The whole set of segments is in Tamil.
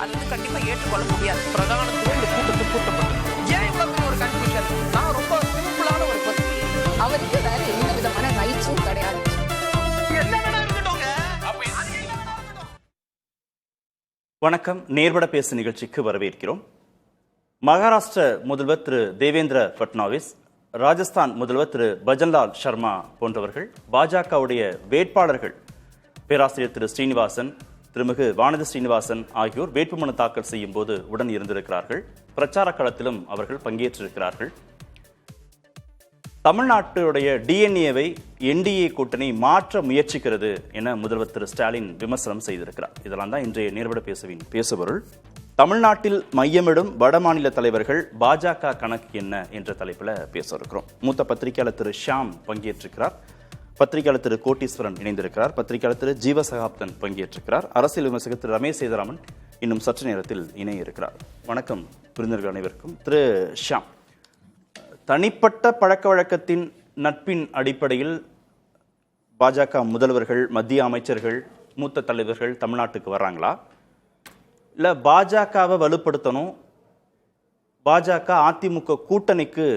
அது வந்து கண்டிப்பா ஏற்றுக்கொள்ள முடியாது. பிரதானத்துவம் இந்த கூட்டத்தை கூட்டப்பட்டது. ஏன் இவ்வளவு பெரிய ஒரு கன்ஃபியூஷன்? நான் ரொம்ப சிம்பிளான ஒரு பத்தி அவருக்கு வேற எந்த விதமான ரைட்ஸும் கிடையாது. என்ன வேணா இருக்கட்டும்ங்க. அப்ப அது என்ன வேணா இருக்கட்டும். வணக்கம். நேர்பட பேசு நிகழ்ச்சிக்கு வரவேற்கிறோம். மகாராஷ்டிர முதல்வர் திரு தேவேந்திர பட்னாவிஸ், ராஜஸ்தான் முதல்வர் திரு பஜன்லால் சர்மா போன்றவர்கள், பாஜகவுடைய வேட்பாளர்கள் பேராசிரியர் திரு ஸ்ரீனிவாசன், திருமிகு வானதி ஸ்ரீனிவாசன் ஆகியோர் வேட்புமனு தாக்கல் செய்யும் போது உடன் இருந்திருக்கிறார்கள். பிரச்சார களத்திலும் அவர்கள் பங்கேற்றிருக்கிறார்கள். தமிழ்நாட்டுடைய டிஎன்ஏவை என்டிஏ கூட்டணி மாற்ற முயற்சிக்கிறது என முதல்வர் திரு ஸ்டாலின் விமர்சனம் செய்திருக்கிறார். இதெல்லாம் தான் இன்றைய நேர்பட பேசுவின் பேசுபொருள். தமிழ்நாட்டில் மையமிடும் வடமாநில தலைவர்கள் பாஜக கணக்கு என்ன என்ற தலைப்பில் பேச இருக்கிறோம். மூத்த பத்திரிகையாளர் திரு ஷியாம் பங்கேற்றிருக்கிறார். பத்திரிகையாளர் திரு கோட்டீஸ்வரன் இணைந்திருக்கிறார். பத்திரிகையாளர் திரு ஜீவசகாப்தன் பங்கேற்றிருக்கிறார். அரசியல் விமர்சகர் திரு ரமேஷ் சேதுராமன் இன்னும் சற்று நேரத்தில் இணைய இருக்கிறார். வணக்கம் விருந்தினர்கள் அனைவருக்கும். திரு ஷியாம், தனிப்பட்ட பழக்க வழக்கத்தின் நட்பின் அடிப்படையில் பாஜக முதல்வர்கள், மத்திய அமைச்சர்கள், மூத்த தலைவர்கள் தமிழ்நாட்டுக்கு வர்றாங்களா? இல்லை பாஜகவை வலுப்படுத்தணும், பாஜக அதிமுக கூட்டணிக்கு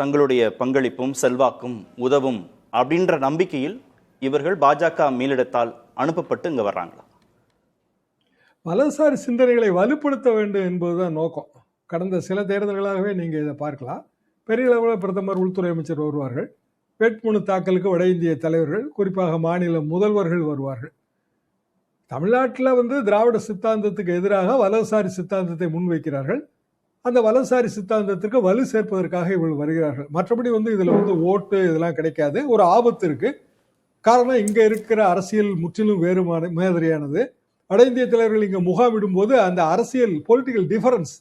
தங்களுடைய பங்களிப்பும் செல்வாக்கும் உதவும் அப்படின்ற நம்பிக்கையில் இவர்கள் பாஜக மேலிடத்தால் அனுப்பப்பட்டு இங்கே வர்றாங்களா? வலதுசாரி சிந்தனைகளை வலுப்படுத்த வேண்டும் என்பதுதான் நோக்கம். கடந்த சில தேர்தல்களாகவே நீங்கள் இதை பார்க்கலாம். பெரிய அளவில் பிரதமர், உள்துறை அமைச்சர் வருவார்கள். வேட்புமனு தாக்கலுக்கு வட இந்திய தலைவர்கள், குறிப்பாக மாநில முதல்வர்கள் வருவார்கள். தமிழ்நாட்டில் திராவிட சித்தாந்தத்துக்கு எதிராக வலதுசாரி சித்தாந்தத்தை முன்வைக்கிறார்கள். அந்த வலதுசாரி சித்தாந்தத்திற்கு வலு சேர்ப்பதற்காக இவர்கள் வருகிறார்கள். மற்றபடி இதில் ஓட்டு இதெல்லாம் கிடைக்காது. ஒரு ஆபத்து இருக்கு. காரணம், இங்கே இருக்கிற அரசியல் முற்றிலும் வேறு மாதிரியானது. வட இந்திய தலைவர்கள் இங்கே முகாமிடும் போது அந்த அரசியல் பொலிட்டிக்கல் டிஃபரன்ஸ்,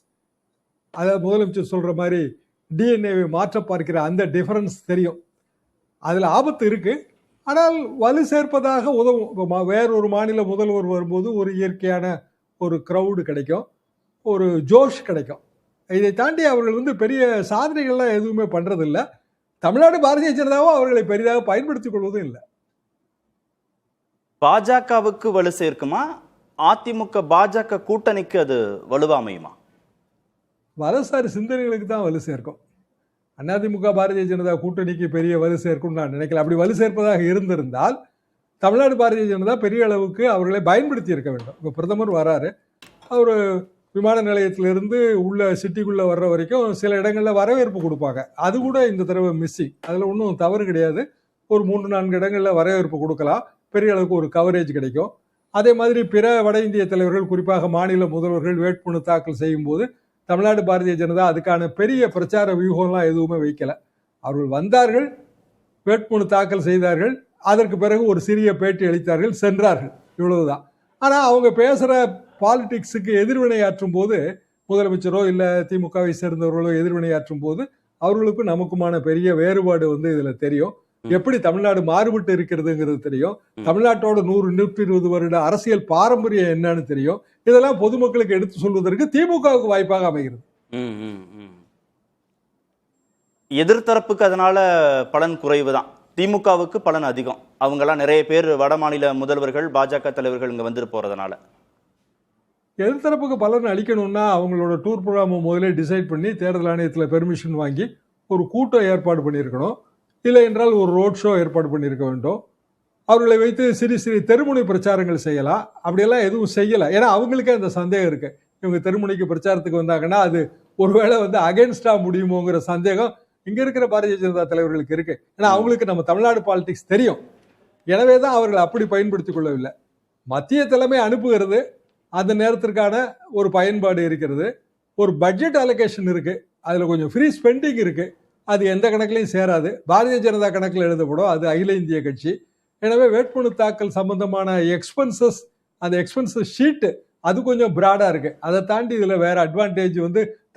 அதாவது முதலமைச்சர் சொல்ற மாதிரி டிஎன்ஏவை மாற்ற பார்க்கிற அந்த டிஃபரன்ஸ் தெரியும். அதில் ஆபத்து இருக்கு. ஆனால் வலு சேர்ப்பதாக உதவும். வேறொரு மாநில முதல்வர் வரும்போது ஒரு இயற்கையான ஒரு கிரவுடு கிடைக்கும், ஒரு ஜோஷ் கிடைக்கும். இதை தாண்டி அவர்கள் பெரிய சாதனைகள்லாம் எதுவுமே பண்றதில்லை. தமிழ்நாடு பாரதிய ஜனதாவும் அவர்களை பெரிதாக பயன்படுத்திக் கொள்வதும் இல்லை. பாஜகவுக்கு வலு சேர்க்குமா, அதிமுக பாஜக கூட்டணிக்கு அது வலுவாமையுமா? வலதுசாரி சிந்தனைகளுக்கு தான் வலு சேர்க்கும். அதிமுக பாரதிய ஜனதா கூட்டணிக்கு பெரிய வலு சேர்க்கும் நான் நினைக்கல. அப்படி வலு சேர்ப்பதாக இருந்திருந்தால் தமிழ்நாடு பாரதிய ஜனதா பெரிய அளவுக்கு அவர்களை பயன்படுத்தி இருக்க வேண்டும். இப்போ பிரதமர் வராரு, அவர் விமான நிலையத்திலிருந்து உள்ள சிட்டிக்குள்ள வர்ற வரைக்கும் சில இடங்கள்ல வரவேற்பு கொடுப்பாங்க. அது கூட இந்த தடவை மிஸ்ஸிங். அதுல ஒன்றும் தவறு கிடையாது. ஒரு 3-4 இடங்கள்ல வரவேற்பு கொடுக்கலாம், பெரிய அளவுக்கு ஒரு கவரேஜ் கிடைக்கும். அதே மாதிரி பிற வட இந்திய தலைவர்கள், குறிப்பாக மாநில முதல்வர்கள் வேட்புமனு தாக்கல் செய்யும் போது தமிழ்நாடு பாரதிய ஜனதா அதுக்கான பெரிய பிரச்சார வியூகம்லாம் எதுவுமே வைக்கல. அவர்கள் வந்தார்கள், வேட்புமனு தாக்கல் செய்தார்கள், அதற்கு பிறகு ஒரு சிறிய பேட்டி அளித்தார்கள், சென்றார்கள். இவ்வளவுதான். ஆனா அவங்க பேசுற பாலிடிக்ஸுக்கு எதிர்வினையாற்றும் போது, முதலமைச்சரோ இல்ல திமுகவை சேர்ந்தவர்களோ எதிர்வினையாற்றும் போது அவர்களுக்கும் நமக்குமான பெரிய வேறுபாடு இதுல தெரியும். எப்படி தமிழ்நாடு மாறுபட்டு இருக்கிறதுங்கிறது தெரியும். தமிழ்நாட்டோட 100-120 வருட அரசியல் பாரம்பரியம் என்னன்னு தெரியும். இதெல்லாம் பொதுமக்களுக்கு எடுத்து சொல்வதற்கு திமுகவுக்கு வாய்ப்பாக அமைகிறது. எதிர்த்தரப்புக்கு அதனால பலன் குறைவுதான், திமுகவுக்கு பலன் அதிகம். அவங்கெல்லாம் நிறைய பேர் வட மாநில முதல்வர்கள், பாஜக தலைவர்கள் இங்க வந்துட்டு போறதுனால. எதிர்த்தரப்புக்கு பலன் அளிக்கணும்னா அவங்களோட டூர் ப்ரோக்ராமை முதலே டிசைட் பண்ணி தேர்தல் ஆணையத்தில் பெர்மிஷன் வாங்கி ஒரு கூட்டம் ஏற்பாடு பண்ணியிருக்கணும். இல்லை என்றால் ஒரு ரோட் ஷோ ஏற்பாடு பண்ணியிருக்க வேண்டும். அவர்களை வைத்து சிறு சிறு தெருமுனை பிரச்சாரங்கள் செய்யலாம். அப்படியெல்லாம் எதுவும் செய்யலை. ஏன்னா அவங்களுக்கே அந்த சந்தேகம் இருக்கு. இவங்க தெருமுனைக்கு பிரச்சாரத்துக்கு வந்தாங்கன்னா அது ஒருவேளை அகேன்ஸ்டா முடியுமோங்கிற சந்தேகம் இங்க இருக்கிற பாரதிய ஜனதா தலைவர்களுக்கு இருக்கு. ஏன்னா அவங்களுக்கு நம்ம தமிழ்நாடு பாலிடிக்ஸ் தெரியும். எனவே தான் அவர்கள் அப்படி பயன்படுத்திக் கொள்ளவில்லை. மத்திய தலைமை அனுப்புகிறது, அந்த நேரத்திற்கான ஒரு பயன்பாடு இருக்கிறது. ஒரு பட்ஜெட் அலோகேஷன் இருக்கு, அதுல கொஞ்சம் ஃப்ரீ ஸ்பெண்டிங் இருக்கு. அது எந்த கணக்கிலையும் சேராது, பாரதிய ஜனதா கணக்கில் எழுதப்படும். அது அகில இந்திய கட்சி. எனவே வேட்புமனு தாக்கல் சம்பந்தமான எக்ஸ்பென்சஸ், அந்த எக்ஸ்பென்சஸ் ஷீட் அது கொஞ்சம் பிராடா இருக்கு. அதை தாண்டி இதுல வேற அட்வான்டேஜ்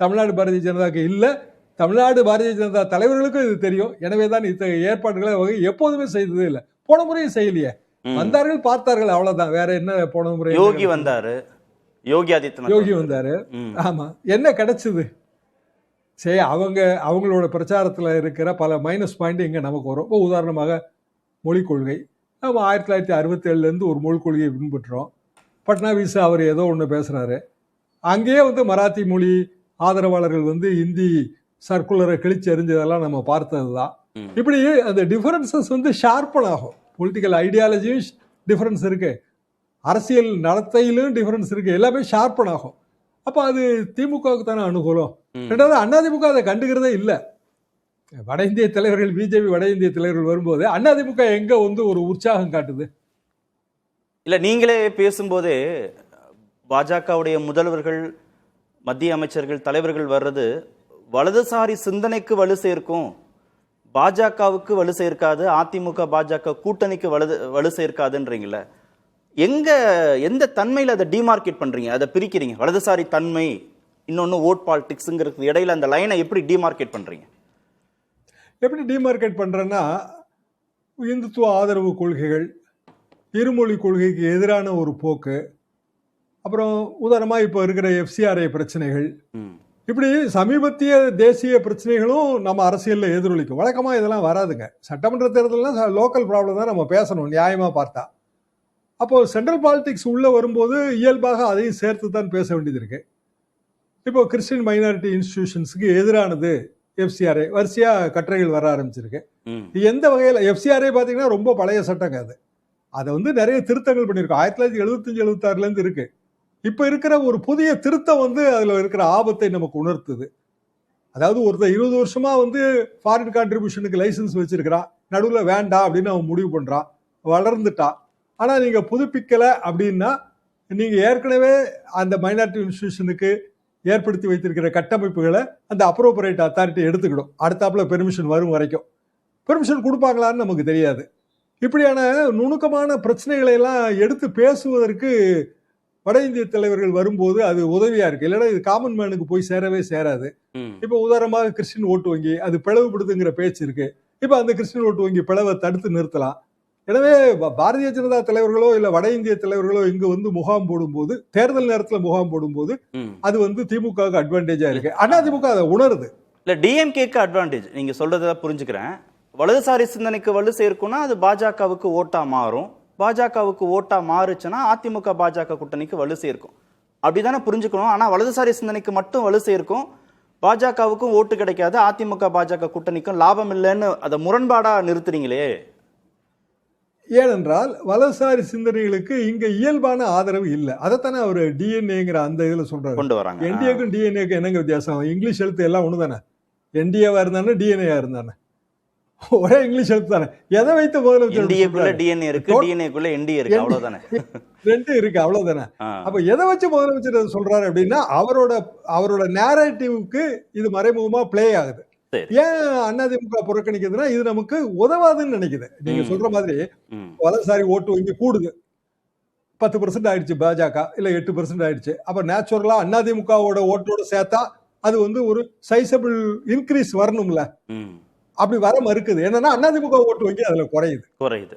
தமிழ்நாடு பாரதிய ஜனதாக்கு இல்லை. தமிழ்நாடு பாரதிய ஜனதா தலைவர்களுக்கும் இது தெரியும். எனவே தான் இத்தகைய ஏற்பாடுகளை எப்போதுமே செய்ததே இல்லை. போன முறையும் செய்யலையே. வந்தார்கள், பார்த்தார்கள், அவ்வளவுதான். வேற என்ன? போன முறை யோகி வந்தாரு, யோகி வந்தாரு. ஆமா, என்ன கிடைச்சது? சரி, அவங்களோட பிரச்சாரத்தில் இருக்கிற பல மைனஸ் பாயிண்ட் இங்கே நமக்கு வரும். இப்போ உதாரணமாக மொழிக் கொள்கை. நம்ம 1967 ஒரு மொழிக் கொள்கையை பின்பற்றுறோம். பட்னாவிஸ் அவர் ஏதோ ஒன்று பேசுகிறாரு, அங்கேயே வந்து மராத்தி மொழி ஆதரவாளர்கள் வந்து இந்தி சர்க்குலரை கிழிச்சு எறிஞ்சதெல்லாம் நம்ம பார்த்தது தான். இப்படி அந்த டிஃபரன்சஸ் வந்து ஷார்பன் ஆகும். பொலிட்டிக்கல் ஐடியாலஜியும் டிஃபரன்ஸ் இருக்கு, அரசியல் நடத்தையிலும் டிஃபரன்ஸ் இருக்கு, எல்லாமே ஷார்பன் ஆகும். அப்போ அது திமுகவுக்கு தானே அனுகூலம். ரெண்டாவது அதிமுக அதை கண்டுக்கிறதே இல்லை. வட இந்திய தலைவர்கள், பிஜேபி வட இந்திய தலைவர்கள் வரும்போது அதிமுக எங்க வந்து ஒரு உற்சாகம் காட்டுது? இல்ல, நீங்களே பேசும்போதே பாஜகவுடைய முதல்வர்கள், மத்திய அமைச்சர்கள், தலைவர்கள் வர்றது வலதுசாரி சிந்தனைக்கு வலு சேர்க்கும், பாஜகவுக்கு வலு சேர்க்காது, அதிமுக பாஜக கூட்டணிக்கு வலு சேர்க்காதுன்றீங்கள. எந்த தன்மையில் அதை டிமார்க்கெட் பண்றீங்க, அதை பிரிக்கிறீங்க? வலதுசாரி தன்மை, இன்னொன்னு ஓட் பாலிடிக்ஸ்ங்கிறது இடையில அந்த லைனை எப்படி டிமார்க்கெட் பண்றீங்க? எப்படி டிமார்க்கெட் பண்றேன்னா, இந்துத்துவ ஆதரவு கொள்கைகள், இருமொழி கொள்கைக்கு எதிரான ஒரு போக்கு, அப்புறம் உதாரணமா இப்போ இருக்கிற FCRA பிரச்சனைகள், இப்படி சமீபத்திய தேசிய பிரச்சனைகளும் நம்ம அரசியலில் எதிரொலிக்கும். வழக்கமாக இதெல்லாம் வராதுங்க. சட்டமன்ற தேர்தலாம் லோக்கல் ப்ராப்ளம் தான் நம்ம பேசணும் நியாயமாக பார்த்தா. அப்போ சென்ட்ரல் பாலிடிக்ஸ் உள்ள வரும்போது இயல்பாக அதையும் சேர்த்து தான் பேச வேண்டியது இருக்கு. இப்போ கிறிஸ்டின் மைனாரிட்டி இன்ஸ்டிடியூஷன்ஸுக்கு எதிரானது FCRA, வரிசையா கட்டுரைகள் வர ஆரம்பிச்சிருக்கு. எந்த வகையில் FCRA பார்த்தீங்கன்னா ரொம்ப பழைய சட்டங்க. அதை வந்து நிறைய திருத்தங்கள் பண்ணியிருக்கோம். 1975-76 இருக்கு. இப்ப இருக்கிற ஒரு புதிய திருத்தம் வந்து அதுல இருக்கிற ஆபத்தை நமக்கு உணர்த்துது. அதாவது ஒருத்தர் 20 வருஷமா வந்து ஃபாரின் கான்ட்ரிபியூஷனுக்கு லைசன்ஸ் வச்சிருக்கிறான், நடுவுல வேண்டாம் அப்படின்னு அவன் முடிவு பண்றான், வளர்ந்துட்டான். ஆனா நீங்க புதுப்பிக்கல அப்படின்னா, நீங்க ஏற்கனவே அந்த மைனாரிட்டி இன்ஸ்டிடியூஷனுக்கு ஏற்படுத்தி வைத்திருக்கிற கட்டமைப்புகளை அந்த அப்ரோப்ரியேட் அத்தாரிட்டி எடுத்துக்கிடும். அடுத்தாப்புல பெர்மிஷன் வரும் வரைக்கும் பெர்மிஷன் கொடுப்பாங்களான்னு நமக்கு தெரியாது. இப்படியான நுணுக்கமான பிரச்சனைகளை எல்லாம் எடுத்து பேசுவதற்கு வட இந்திய தலைவர்கள் வரும்போது அது உதவியா இருக்கு. இல்லைன்னா இது காமன் மேனுக்கு போய் சேரவே சேராது. இப்ப உதாரணமாக கிறிஸ்டின் ஓட்டு வங்கி அது பிளவுபடுதுங்கிற பேச்சு இருக்கு. இப்ப அந்த கிறிஸ்டின் ஓட்டு வங்கி பிளவை தடுத்து நிறுத்தலாம். எனவே பாரதிய ஜனதா தலைவர்களோ இல்ல வட இந்திய தலைவர்களோ இங்கு வந்து முகாம் போடும்போது, தேர்தல் நேரத்துல முகாம் போடும்போது அது வந்து திமுகவுக்கு அட்வான்டேஜா இருக்கு. அதிமுக அதை உணருது. இல்ல, டிஎம்கேக்கு அட்வான்டேஜ். நீங்க சொல்றதை புரிஞ்சுக்கிறேன். வலதுசாரி சிந்தனைக்கு வலு சேர்க்கும்னா அது பாஜகவுக்கு ஓட்டா மாறும், பாஜகவுக்கு ஓட்டா மாறுச்சுன்னா அதிமுக பாஜக கூட்டணிக்கு வலு சேர்க்கும். அப்படிதானே புரிஞ்சுக்கணும். ஆனா வலதுசாரி சிந்தனைக்கு மட்டும் வலு சேர்க்கும், பாஜகவுக்கும் ஓட்டு கிடைக்காது, அதிமுக பாஜக கூட்டணிக்கும் லாபம் இல்லைன்னு அதை முரண்பாடா நிறுத்துறீங்களே. ஏனென்றால் வலதுசாரி சிந்தனைகளுக்கு இங்க இயல்பான ஆதரவு இல்லை. அதைத்தானே அவர் டிஎன்ஏங்கிற அந்த இதுல சொல்றாரு. கொண்டு வராங்க. என்டிஏக்கும் டிஎன்ஏக்கும் என்னங்க வித்தியாசம்? இங்கிலீஷ் எழுத்து எல்லாம் ஒண்ணுதானே. என்டிஏவா இருந்தானே டிஎன்ஏயா இருந்தானே, ஒரே இங்கிலீஷ் எழுத்து தானே. எதை வைத்து முதலமைச்சர் டிஎன்ஏ இருக்கு, டிஎன்ஏக்குள்ள என்டிஏ இருக்கு, அவ்வளவுதானே. ரெண்டு இருக்கு, அவ்வளவுதானே. அப்ப எதை வச்சு முதலமைச்சர் சொல்றாரு அப்படின்னா, அவரோட நேரேட்டிவ்க்கு இது மறைமுகமா பிளே ஆகுது. ஏன் அதிமுக புறக்கணிக்குதுன்னா, இது நமக்கு உதவாதுன்னு நினைக்குது. நீங்க சொல்ற மாதிரி வலதுசாரி ஓட்டு வங்கி கூடுது, 10% ஆயிடுச்சு பாஜக, இல்ல 8% ஆயிடுச்சு. அப்ப நேச்சுரலா அதிமுகவோட ஓட்டோட சேர்த்தா அது வந்து ஒரு சைசபிள் இன்க்ரீஸ் வரணும்ல. அப்படி வர மறுக்குது. என்னன்னா அதிமுக ஓட்டு வங்கி அதுல குறையுது.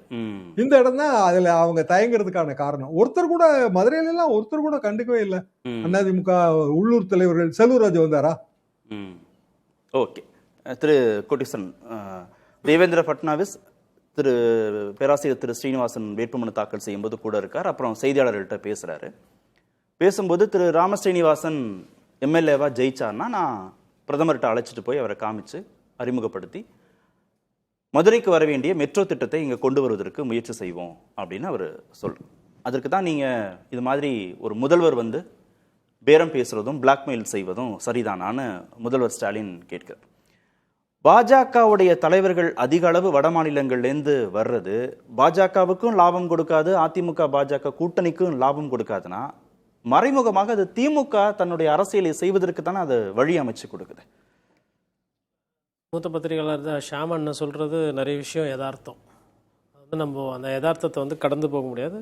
இந்த இடம் தான் அதுல அவங்க தயங்குறதுக்கான காரணம். ஒருத்தர் கூட மதுரையில எல்லாம் ஒருத்தர் கூட கண்டுக்கவே இல்லை. அதிமுக உள்ளூர் தலைவர்கள் செல்வராஜ் வந்தாரா? ஓகே. திரு கோட்டீசன், தேவேந்திர பட்னாவிஸ் பேராசிரியர் திரு ஸ்ரீனிவாசன் வேட்புமனு தாக்கல் செய்யும்போது கூட இருக்கார். அப்புறம் செய்தியாளர்கள்ட்ட பேசுறாரு. பேசும்போது திரு ராம ஸ்ரீனிவாசன் எம்எல்ஏவா ஜெயிச்சார்னா நான் பிரதமர்கிட்ட அழைச்சிட்டு போய் அவரை காமிச்சு அறிமுகப்படுத்தி மதுரைக்கு வர வேண்டிய மெட்ரோ திட்டத்தை இங்கே கொண்டு வருவதற்கு முயற்சி செய்வோம் அப்படின்னு அவர் சொல்றார். அதற்கு தான் நீங்கள் இது மாதிரி ஒரு முதல்வர் வந்து பேரம் பேசுறதும் பிளாக்மெயில் செய்வதும் சரிதானான்னு முதல்வர் ஸ்டாலின் கேட்கிறார். பாஜகவுடைய தலைவர்கள் அதிக அளவு வட மாநிலங்கள்லேருந்து வர்றது பாஜகவுக்கும் லாபம் கொடுக்காது, அதிமுக பாஜக கூட்டணிக்கும் லாபம் கொடுக்காதுன்னா மறைமுகமாக அது திமுக தன்னுடைய அரசியலை செய்வதற்கு தானே அது வழி அமைச்சு கொடுக்குது. மூத்த பத்திரிகையாளர் ஷாம் அண்ணன் சொல்கிறது நிறைய விஷயம் யதார்த்தம். அது நம்ம அந்த யதார்த்தத்தை வந்து கடந்து போக முடியாது.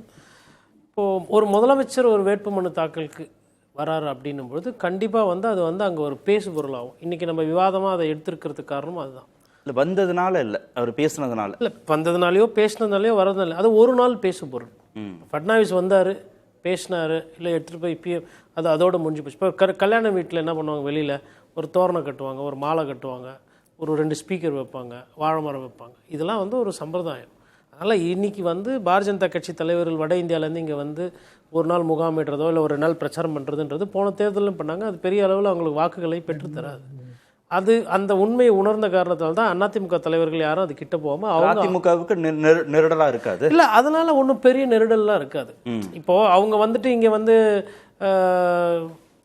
இப்போது ஒரு முதலமைச்சர் ஒரு வேட்புமனு தாக்கலுக்கு வராரு அப்படின்னும் பொழுது கண்டிப்பாக வந்து அது வந்து அங்கே ஒரு பேசு பொருளாகும். இன்றைக்கி நம்ம விவாதமாக அதை எடுத்துருக்கிறதுக்கு காரணம் அதுதான். இல்லை வந்ததுனால இல்லை, அவர் பேசுனதுனால இல்லை, வந்ததுனாலையோ பேசினதுனாலையோ வரதுனால அது ஒரு நாள் பேசு பொருள். ஃபட்னாவிஸ் வந்தார், பேசினார், இல்லை எடுத்துகிட்டு போய் பிஎம் அது அதோடு முடிஞ்சு போச்சு. இப்போ கல்யாண வீட்டில் என்ன பண்ணுவாங்க, வெளியில் ஒரு தோரணம் கட்டுவாங்க, ஒரு மாலை கட்டுவாங்க, ஒரு 2 ஸ்பீக்கர் வைப்பாங்க, வாழை மரம் வைப்பாங்க. இதெல்லாம் வந்து ஒரு சம்பிரதாயம். அதனால் இன்னைக்கு வந்து பாரதிய ஜனதா கட்சி தலைவர்கள் வட இந்தியாவிலேருந்து இங்கே வந்து ஒரு நாள் முகாமிடுறதோ இல்லை ஒரு நாள் பிரச்சாரம் பண்ணுறதுன்றது போன தேர்தலும் பண்ணாங்க. அது பெரிய அளவில் அவங்களுக்கு வாக்குகளை பெற்றுத்தராது. அது அந்த உண்மையை உணர்ந்த காரணத்தால் தான் அதிமுக தலைவர்கள் யாரும் அது கிட்ட போகாமல் அவங்க அதிமுகவுக்கு நெருடலா இருக்காது. இல்லை, அதனால ஒன்றும் பெரிய நெருடல்லாம் இருக்காது. இப்போ அவங்க வந்துட்டு இங்கே வந்து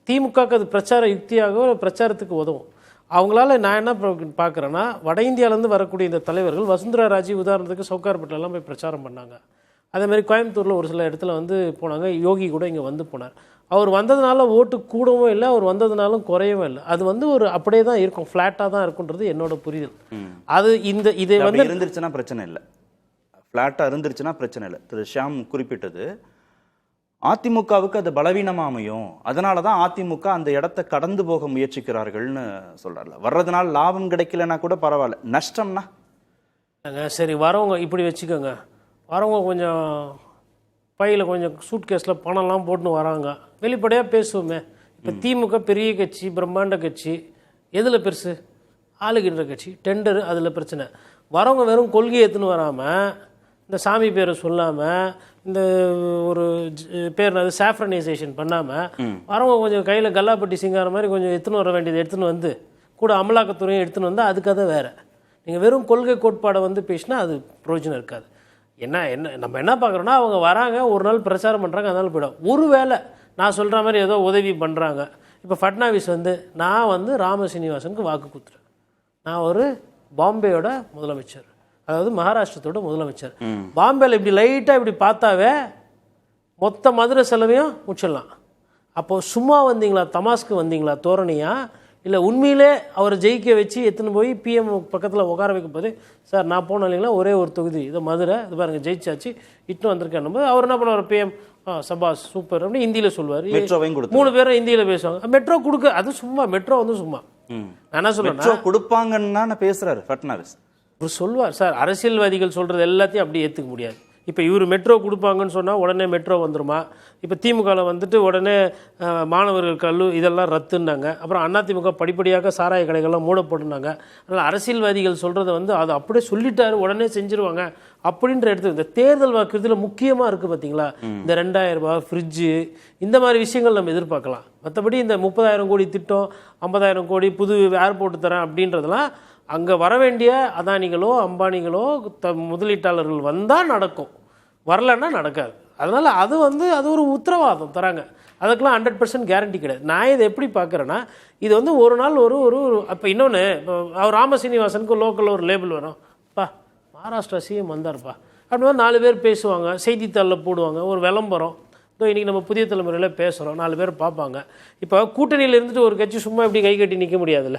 திமுகவுக்கு அது பிரச்சார யுக்தியாக பிரச்சாரத்துக்கு உதவும். அவங்களால நான் என்ன பார்க்குறேன்னா, வட இந்தியாவிலேருந்து வரக்கூடிய இந்த தலைவர்கள் வசுந்தரா ராஜி உதாரணத்துக்கு சவுகார்பேட்டிலலாம் போய் பிரச்சாரம் பண்ணாங்க. அதேமாதிரி கோயம்புத்தூரில் ஒரு சில இடத்துல வந்து போனாங்க. யோகி கூட இங்கே வந்து போனார். அவர் வந்ததுனால ஓட்டு கூடவும் இல்லை, அவர் வந்ததுனாலும் குறையவும் இல்லை. அது வந்து ஒரு அப்படியே தான் இருக்கும், ஃப்ளாட்டாக தான் இருக்குன்றது என்னோட புரிதல். அது இதை வந்து இருந்துருச்சுன்னா பிரச்சனை இல்லை, ஃப்ளாட்டாக இருந்துருச்சுன்னா பிரச்சனை இல்லை. திரு ஷியாம் குறிப்பிட்டது அதிமுகவுக்கு அது பலவீனமா அமையும், அதனால தான் அதிமுக அந்த இடத்த கடந்து போக முயற்சிக்கிறார்கள்னு சொல்றாருல. வர்றதுனால லாபம் கிடைக்கலன்னா கூட பரவாயில்ல, நஷ்டம்னா சரி வரவங்க இப்படி வச்சுக்கோங்க. வரவங்க கொஞ்சம் பையில் கொஞ்சம் சூட் கேஸில் பணம்லாம் போட்டுன்னு வராங்க, வெளிப்படையாக பேசுவோமே. இப்போ திமுக பெரிய கட்சி, பிரம்மாண்ட கட்சி, எதில் பெருசு? ஆளுகின்ற கட்சி, டெண்டரு, அதில் பிரச்சனை. வரவங்க வெறும் கொள்கையை எடுத்துன்னு வராமல், இந்த சாமி பேரை சொல்லாமல், இந்த ஒரு பேர் சாஃப்ரனைசேஷன் பண்ணாமல், வரவங்க கொஞ்சம் கையில் கல்லாப்பட்டி சிங்கார மாதிரி கொஞ்சம் எடுத்துன்னு வர வேண்டியது எடுத்துன்னு வந்து கூட அமலாக்கத்துறையும் எடுத்துன்னு வந்தால் அது கதை வேறு. நீங்கள் வெறும் கொள்கை கோட்பாடை வந்து பேசினா அது பிரயோஜனம் இருக்காது. நம்ம என்ன பார்க்குறோன்னா, அவங்க வராங்க, ஒரு நாள் பிரச்சாரம் பண்ணுறாங்க, அதனால போய்டும். ஒருவேளை நான் சொல்கிற மாதிரி ஏதோ உதவி பண்ணுறாங்க. இப்போ ஃபட்னாவிஸ் வந்து நான் வந்து ராமசீனிவாசனுக்கு வாக்கு கொடுத்துறேன், நான் ஒரு பாம்பேயோட முதலமைச்சர், அதாவது மகாராஷ்டிரத்தோட முதலமைச்சர். பாம்பேல இப்படி லைட்டாக இப்படி பார்த்தாவே மொத்த மதுரை செலவையும் முடிச்சிடலாம். அப்போது சும்மா வந்தீங்களா, தமாஸ்க்கு வந்தீங்களா தோரணியா, இல்லை உண்மையிலே அவரை ஜெயிக்க வச்சு எடுத்துன்னு போய் பிஎம் பக்கத்தில் உட்கார வைக்கும் போது, சார் நான் போனேன் இல்லைங்களா ஒரே ஒரு தொகுதி, இதை மதுரை, இது பாருங்கள் ஜெயிச்சாச்சு, இட்டு வந்திருக்கேன் போது அவர் என்ன பண்ணுவார், பிஎம் சபாஸ் சூப்பர் அப்படின்னு ஹிந்தியில் சொல்லுவார். 3 பேரும் ஹிந்தியில் பேசுவாங்க. மெட்ரோ கொடுக்க, அது சும்மா மெட்ரோ வந்து சும்மா நான் என்ன சொல்கிறேன் கொடுப்பாங்கன்னா பேசுகிறாரு ஃபட்னாவிஸ். அவர் சொல்லுவார், சார் அரசியல்வாதிகள் சொல்கிறது எல்லாத்தையும் அப்படி ஏற்றுக்க முடியாது. இப்போ இவர் மெட்ரோ கொடுப்பாங்கன்னு சொன்னால் உடனே மெட்ரோ வந்துருமா? இப்போ திமுகவில் வந்துட்டு உடனே மாணவர்கள் இதெல்லாம் ரத்துன்னாங்க. அப்புறம் அதிமுக படிப்படியாக சாராய கடைகள்லாம் மூடப்பட்டுனாங்க. அதனால் அரசியல்வாதிகள் சொல்கிறத வந்து அதை அப்படியே சொல்லிட்டாரு, உடனே செஞ்சுருவாங்க அப்படின்ற இடத்துக்கு இந்த தேர்தல் வாக்குறுதியில் முக்கியமாக இருக்குது பார்த்தீங்களா, இந்த 2000 ரூபாய் ஃப்ரிட்ஜு, இந்த மாதிரி விஷயங்கள் நம்ம எதிர்பார்க்கலாம். மற்றபடி இந்த 30,000 கோடி திட்டம், 50,000 கோடி புது ஏர்போர்ட் தரேன் அப்படின்றதெல்லாம் அங்கே வர வேண்டிய அதானிகளோ அம்பானிகளோ முதலீட்டாளர்கள் வந்தால் நடக்கும், வரலன்னா நடக்காது. அதனால் அது வந்து அது ஒரு உத்தரவாதம் தராங்க, அதுக்கெலாம் 100% கேரண்டி கிடையாது. நான் இதை எப்படி பார்க்குறேன்னா, இது வந்து ஒரு நாள் ஒரு ஒரு அப்போ இன்னொன்று, இப்போ அவர் ராமசீனிவாசனுக்கு லோக்கலில் ஒரு லேபிள் வரும், பா மகாராஷ்டிரா சிஎம் வந்தார்ப்பா அப்படின்னா 4 பேர் பேசுவாங்க, செய்தித்தாளில் போடுவாங்க, ஒரு விளம்பரம். இன்றைக்கி நம்ம புதிய தலைமுறையில் பேசுகிறோம், 4 பேர் பார்ப்பாங்க. இப்போ கூட்டணியில் இருந்துட்டு ஒரு கட்சி சும்மா இப்படி கை கட்டி நிற்க முடியாதுல்ல.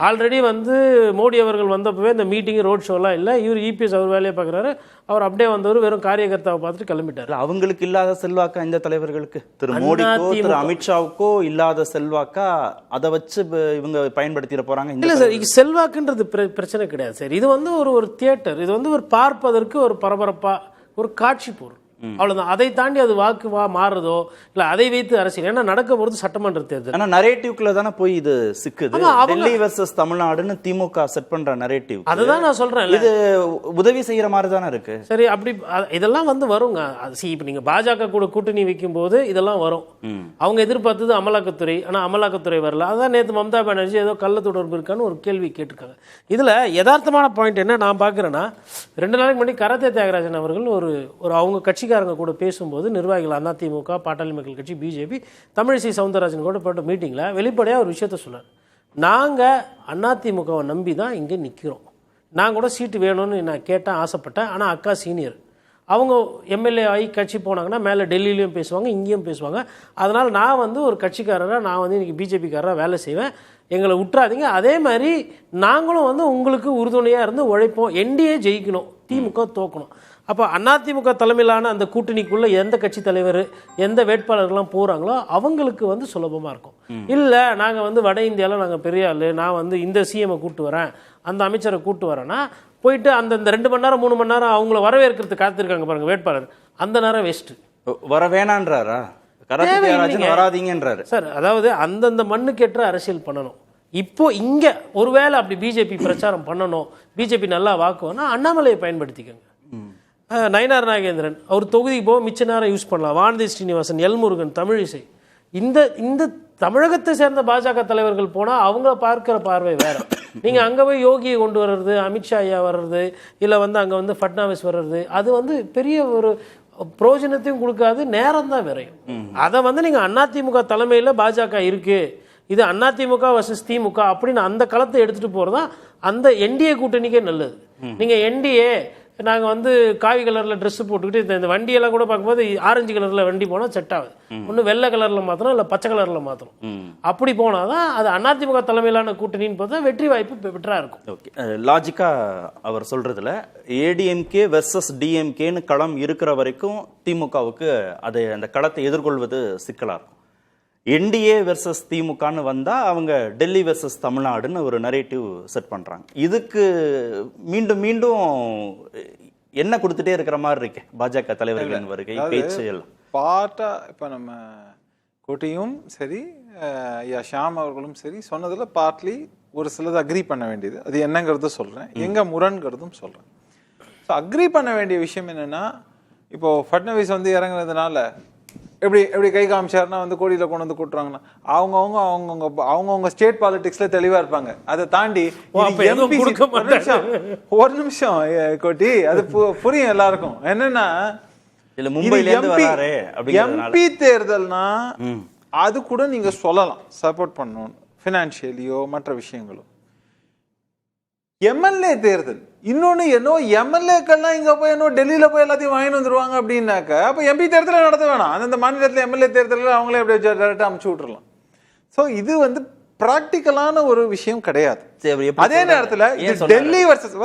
ஆல்ரெடி வந்து மோடி அவர்கள் வந்தப்பவே இந்த மீட்டிங் ரோட் ஷோலாம் இல்லை, இவர் இபிஎஸ் அவர் வேலையை பார்க்குறாரு, அவர் அப்படியே வந்தவர் வெறும் காரியகர்த்தாவை பார்த்துட்டு கிளம்பிட்டார். அவங்களுக்கு இல்லாத செல்வாக்கா இந்த தலைவர்களுக்கு, திரு மோடிக்கோ திரு அமித்ஷாவுக்கோ இல்லாத செல்வாக்கா அதை வச்சு இவங்க பயன்படுத்திட போகிறாங்க? இல்லை சார், இது செல்வாக்குன்றது பிரச்சனை கிடையாது சார். இது வந்து ஒரு தியேட்டர், இது வந்து ஒரு பார்ப்பதற்கு ஒரு பரபரப்பாக ஒரு காட்சி பொருள், அவ்வளவுதான். அதை தாண்டி அது வாக்குவா மாறுறதோ இல்லை அதை வைத்து அரசியல், ஏன்னா நடக்க போகிறது சட்டமன்ற தேர்தல். ஆனால் நரேட்டிவ்க்குள்ள தானே போய் இது சிக்குது. டெல்லி வர்சஸ் தமிழ்நாடுன்னு திமுக செட் பண்ற நரேட்டிவ், அதுதான் நான் சொல்றேன். இது உதவி செய்யற மாதிரி தானே இருக்கு. சரி, அப்படி இதெல்லாம் வந்து வருங்க. இப்போ நீங்க பாஜக கூட கூட்டணி வைக்கும் போது இதெல்லாம் வரும். அவங்க எதிர்பார்த்தது அமலாக்கத்துறை, ஆனால் அமலாக்கத்துறை வரல. அதான் நேற்று மம்தா பானர்ஜி ஏதோ கள்ள தொடர்பு இருக்கான்னு ஒரு கேள்வி கேட்டிருக்காங்க. இதில் யதார்த்தமான பாயிண்ட் என்ன நான் பார்க்குறேன்னா, 2 நாளைக்கு முன்னாடி கரத்தே தியாகராஜன் அவர்கள் ஒரு அவங்க கட்சி கூட பேசும்போது நிர்வாகிகள் அதிமுக, பாட்டாளி மக்கள் கட்சி, பிஜேபி, தமிழிசை சவுந்தரராஜன் கூட போட்ட மீட்டிங்கில் வெளிப்படையாக ஒரு விஷயத்த சொன்னார். நாங்கள் அதிமுகவை நம்பி தான் இங்கே நிற்கிறோம், நான் கூட சீட்டு வேணும்னு நான் கேட்டேன், ஆசைப்பட்டேன். ஆனால் அக்கா சீனியர், அவங்க எம்எல்ஏ ஆகி கட்சி போனாங்கன்னா மேலே டெல்லியிலையும் பேசுவாங்க, இங்கேயும் பேசுவாங்க. அதனால் நான் வந்து ஒரு கட்சிக்காரராக நான் வந்து இன்றைக்கி பிஜேபிக்காரராக வேலை செய்வேன், எங்களை விட்டுறாதீங்க. அதே மாதிரி நாங்களும் வந்து உங்களுக்கு உறுதுணையாக இருந்து உழைப்போம், என்டிஏ ஜெயிக்கணும், திமுக தோக்கணும். அப்போ அதிமுக தலைமையிலான அந்த கூட்டணிக்குள்ளே எந்த கட்சி தலைவர் எந்த வேட்பாளர்கள்லாம் போகிறாங்களோ அவங்களுக்கு வந்து சுலபமாக இருக்கும். இல்லை நாங்கள் வந்து வட இந்தியாவில் நாங்கள் பெரிய ஆள், நான் வந்து இந்த சிஎம்ஐ கூப்பிட்டு வரேன், அந்த அமைச்சரை கூப்பிட்டு வரேன்னா போயிட்டு அந்த 2 மணி நேரம் 3 மணி நேரம் அவங்கள வரவேற்கிறதுக்கு காத்திருக்காங்க பாருங்க வேட்பாளர், அந்த நேரம் வேஸ்ட்டு. வர வேணான்றாரா? வராதீங்கன்றாரு சார். அதாவது அந்தந்த மண்ணுக்கேற்ற அரசியல் பண்ணணும். இப்போ இங்கே ஒருவேளை அப்படி பிஜேபி பிரச்சாரம் பண்ணணும், பிஜேபி நல்லா வாக்குவோன்னா அண்ணாமலையை பயன்படுத்திக்கோங்க. நயினார் நாகேந்திரன் அவர் தொகுதிக்கு போக மிச்ச நேரம் யூஸ் பண்ணலாம். வானதி ஸ்ரீனிவாசன், எல்முருகன், தமிழிசை, இந்த தமிழகத்தை சேர்ந்த பாஜக தலைவர்கள் போனால் அவங்கள பார்க்குற பார்வை வேற. நீங்கள் அங்கே போய் யோகியை கொண்டு வர்றது, அமித்ஷா ஐயா வர்றது, இல்லை அங்கே ஃபட்னாவிஸ் வர்றது, அது பெரிய ஒரு பிரயோஜனத்தையும் கொடுக்காது, நேரம் தான் விரையும். அதை நீங்கள் அதிமுக தலைமையில் பாஜக இருக்கு, இது அதிமுக வர்சஸ் திமுக அப்படின்னு அந்த களத்தை எடுத்துகிட்டு போகிறது தான் அந்த என்டிஏ கூட்டணிக்கே நல்லது. நீங்கள் என்டிஏ நாங்கள் காவி கலரில் ட்ரெஸ்ஸு போட்டுக்கிட்டு இந்த வண்டியெல்லாம் கூட பார்க்கும்போது ஆரஞ்சு கலரில் வண்டி போனால் செட் ஆகுது. ஒன்று வெள்ளை கலரில் மாற்றணும், இல்லை பச்சை கலரில் மாற்றணும். அப்படி போனால் தான் அது அதிமுக தலைமையிலான கூட்டணின்னு பார்த்தா வெற்றி வாய்ப்பு பெட்டராக இருக்கும். ஓகே, லாஜிக்காக அவர் சொல்கிறதுல ஏடிஎம்கே வெர்சஸ் டிஎம்கேன்னு களம் இருக்கிற வரைக்கும் திமுகவுக்கு அந்த களத்தை எதிர்கொள்வது சிக்கலாக இருக்கும். என்டிஏ வெர்சஸ் திமுகன்னு வந்தால் அவங்க டெல்லி வெர்சஸ் தமிழ்நாடுன்னு ஒரு நரேட்டிவ் செட் பண்ணுறாங்க. இதுக்கு மீண்டும் மீண்டும் என்ன கொடுத்துட்டே இருக்கிற மாதிரி இருக்கு பாஜக தலைவர்களின் வருகை பேச்சு எல்லாம் பாட்டா. இப்போ நம்ம கோட்டையும் சரி, ஐயா ஷாம் அவர்களும் சரி சொன்னதில் பார்ட்லி ஒரு சிலது அக்ரி பண்ண வேண்டியது, அது என்னங்கிறத சொல்கிறேன், எங்கே முரண்கிறதும் சொல்கிறேன். ஸோ அக்ரி பண்ண வேண்டிய விஷயம் என்னென்னா, இப்போது ஃபட்னவிஸ் இறங்குனதுனால எப்படி கை காமிச்சாருன்னா கோடியில் கொண்டு கூட்டுறாங்கன்னா அவங்கவுங்க ஸ்டேட் பாலிடிக்ஸ்ல தெளிவா இருப்பாங்க. அதை தாண்டி ஒரு நிமிஷம் கோட்டி, அது புரியும் எல்லாருக்கும். என்னன்னா எம்பி தேர்தல்னா அது கூட நீங்க சொல்லலாம் சப்போர்ட் பண்ணணும், பினான்சியலியோ மற்ற விஷயங்களோ. எம்எல்ஏ தேர்தல் இன்னொன்னு, என்னோ எம்எல்ஏக்கள்லாம் இங்க போய் டெல்லியில போய் எல்லாத்தையும் வாங்கிட்டு வந்துருவாங்க அப்படின்னாக்க அப்ப எம்பி தேர்தலை நடத்த வேணாம். அந்த மாநிலத்தில் எம்எல்ஏ தேர்தலில் அவங்களே அப்படியே டேரக்டா அமுச்சு விட்டுறலாம். ஸோ இது பிராக்டிக்கலான ஒரு விஷயம் கிடையாது. அதே நேரத்தில் டெல்லி வர்சஸ்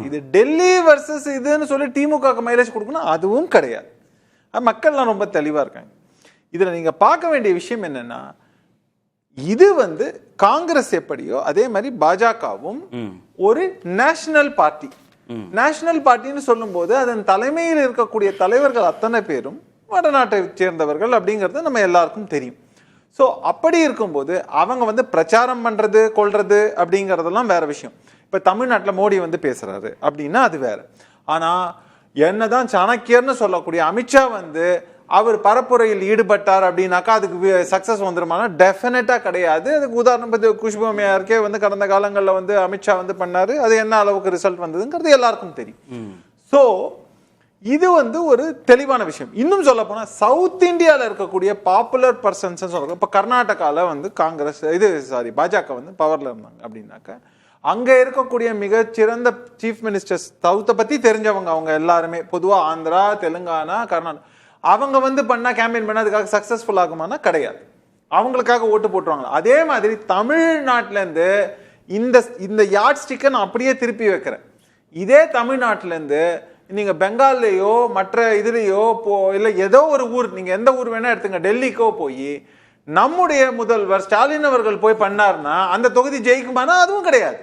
இது டெல்லி வர்சஸ் இதுன்னு சொல்லி திமுக மைலேஜ் கொடுக்கணும், அதுவும் கிடையாது. மக்கள்லாம் ரொம்ப தெளிவா இருக்காங்க. இதுல நீங்க பார்க்க வேண்டிய விஷயம் என்னன்னா, இது காங்கிரஸ் எப்படியோ அதே மாதிரி பாஜகவும் ஒரு நேஷனல் பார்ட்டி. நேஷனல் பார்ட்டின்னு சொல்லும் போது அதன் தலைமையில் இருக்கக்கூடிய தலைவர்கள் அத்தனை பேரும் வடநாட்டை சேர்ந்தவர்கள் அப்படிங்கிறது நம்ம எல்லாருக்கும் தெரியும். ஸோ அப்படி இருக்கும்போது அவங்க பிரச்சாரம் பண்றது கொள்றது அப்படிங்கறதெல்லாம் வேற விஷயம். இப்ப தமிழ்நாட்டில் மோடி பேசுறாரு அப்படின்னா அது வேற. ஆனா என்னதான் சாணக்கியர்னு சொல்லக்கூடிய அமித்ஷா அவர் பரப்புரையில் ஈடுபட்டார் அப்படின்னாக்கா அதுக்கு சக்சஸ் வந்துருமானா டெஃபினட்டா கிடையாது. அதுக்கு உதாரணம் குஷ்பு அம்மையாருக்கே கடந்த காலங்களில் அமித்ஷா பண்ணாரு, அது என்ன அளவுக்கு ரிசல்ட் வந்ததுங்கிறது எல்லாருக்கும் தெரியும். ஸோ இது ஒரு தெளிவான விஷயம். இன்னும் சொல்ல போனா சவுத் இந்தியாவில் இருக்கக்கூடிய பாப்புலர் பர்சன்ஸ் சொல்றாங்க. இப்போ கர்நாடகாவில் காங்கிரஸ் பாஜக பவர்ல இருந்தாங்க அப்படின்னாக்க அங்க இருக்கக்கூடிய மிகச்சிறந்த சீஃப் மினிஸ்டர்ஸ் சவுத்தை பத்தி தெரிஞ்சவங்க அவங்க எல்லாருமே, பொதுவா ஆந்திரா, தெலுங்கானா, கர்நாடகா, அவங்க பண்ணா கேம்பெயின் பண்ண அதுக்காக சக்சஸ்ஃபுல் ஆகுமானா கிடையாது, அவங்களுக்காக ஓட்டு போட்டுருவாங்க. அதே மாதிரி தமிழ்நாட்டில இருந்து இந்த யார்ட் ஸ்டிக்கை நான் அப்படியே திருப்பி வைக்கிறேன். இதே தமிழ்நாட்டில இருந்து நீங்க பெங்கால்லையோ மற்ற இதுலயோ இல்ல ஏதோ ஒரு ஊர், நீங்க எந்த ஊர் வேணா எடுத்துங்க, டெல்லிக்கோ போய் நம்முடைய முதல்வர் ஸ்டாலின் அவர்கள் போய் பண்ணார்னா அந்த தொகுதி ஜெயிக்குமானா அதுவும் கிடையாது.